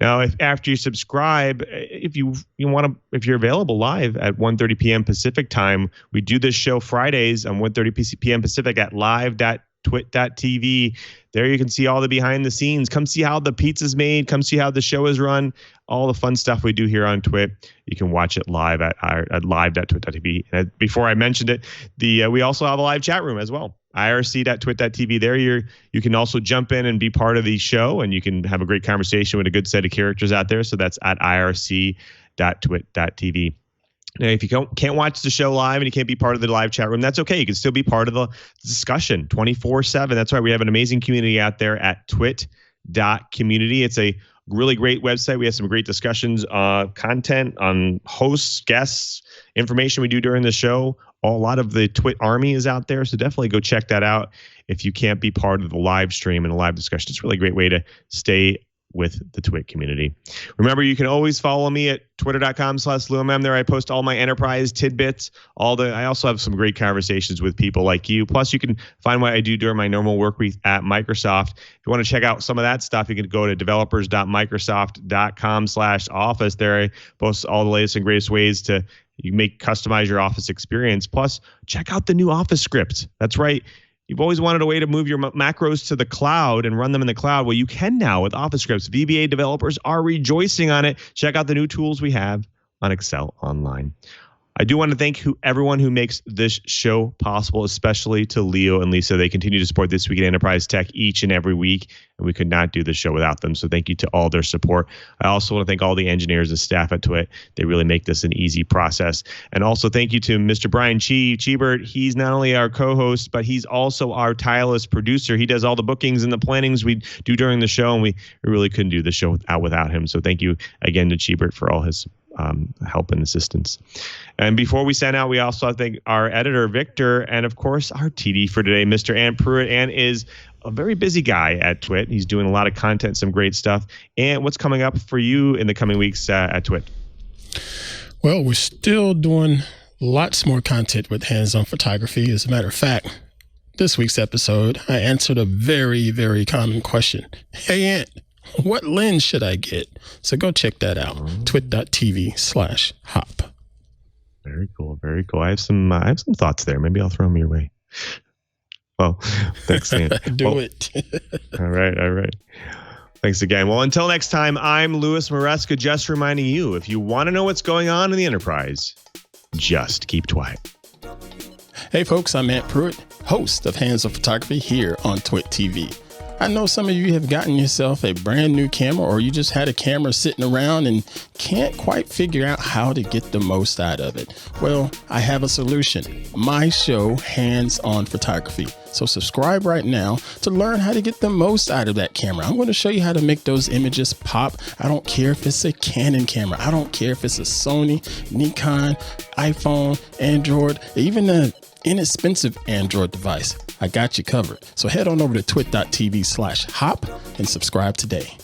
Now, if after you subscribe, if you're available live at 1:30 p.m. Pacific time, we do this show Fridays on 1:30 p.m. Pacific at live.twit.tv. There you can see all the behind the scenes. Come see how the pizza's made. Come see how the show is run. All the fun stuff we do here on TWiT. You can watch it live at live.twit.tv. And before I mentioned it, we also have a live chat room as well. irc.twit.tv. There you can also jump in and be part of the show, and you can have a great conversation with a good set of characters out there. So that's at irc.twit.tv. Now, if you can't watch the show live and you can't be part of the live chat room, that's okay. You can still be part of the discussion 24/7. That's right. We have an amazing community out there at twit.community. It's a really great website. We have some great discussions, content on hosts, guests, information we do during the show. A lot of the TWiT army is out there, so definitely go check that out if you can't be part of the live stream and a live discussion. It's a really great way to stay with the TWiT community. Remember, you can always follow me at twitter.com/LeoM. There I post all my enterprise tidbits. I also have some great conversations with people like you. Plus, you can find what I do during my normal work week at Microsoft. If you want to check out some of that stuff, you can go to developers.microsoft.com/office. There I post all the latest and greatest ways to customize your Office experience. Plus, check out the new Office script. That's right. You've always wanted a way to move your macros to the cloud and run them in the cloud. Well, you can now with Office scripts. VBA developers are rejoicing on it. Check out the new tools we have on Excel Online. I do want to thank everyone who makes this show possible, especially to Leo and Lisa. They continue to support This Week in Enterprise Tech each and every week, and we could not do the show without them. So thank you to all their support. I also want to thank all the engineers and staff at TWiT. They really make this an easy process. And also thank you to Mr. Brian Cheebert. He's not only our co-host, but he's also our tireless producer. He does all the bookings and the plannings we do during the show, and we really couldn't do the show without him. So thank you again to Cheebert for all his help and assistance. And before we sign out, we also thank our editor, Victor, and of course, our TD for today, Mr. Ant Pruitt. Ant is a very busy guy at TWiT. He's doing a lot of content, some great stuff. And what's coming up for you in the coming weeks at TWiT? Well, we're still doing lots more content with hands-on photography. As a matter of fact, this week's episode, I answered a very, very common question. Hey, Ant, what lens should I get? So go check that out. twit.tv/hop. Very cool. Very cool. I have some thoughts there. Maybe I'll throw them your way. Well, thanks, Sam. Do it. All right. Thanks again. Well, until next time, I'm Louis Maresca, just reminding you, if you want to know what's going on in the enterprise, just keep TWiT. Hey, folks, I'm Ant Pruitt, host of Hands on Photography here on TWiT TV. I know some of you have gotten yourself a brand new camera, or you just had a camera sitting around and can't quite figure out how to get the most out of it. Well, I have a solution. My show, Hands on Photography. So subscribe right now to learn how to get the most out of that camera. I'm going to show you how to make those images pop. I don't care if it's a Canon camera. I don't care if it's a Sony, Nikon, iPhone, Android, even an inexpensive Android device. I got you covered. So head on over to twit.tv/hop and subscribe today.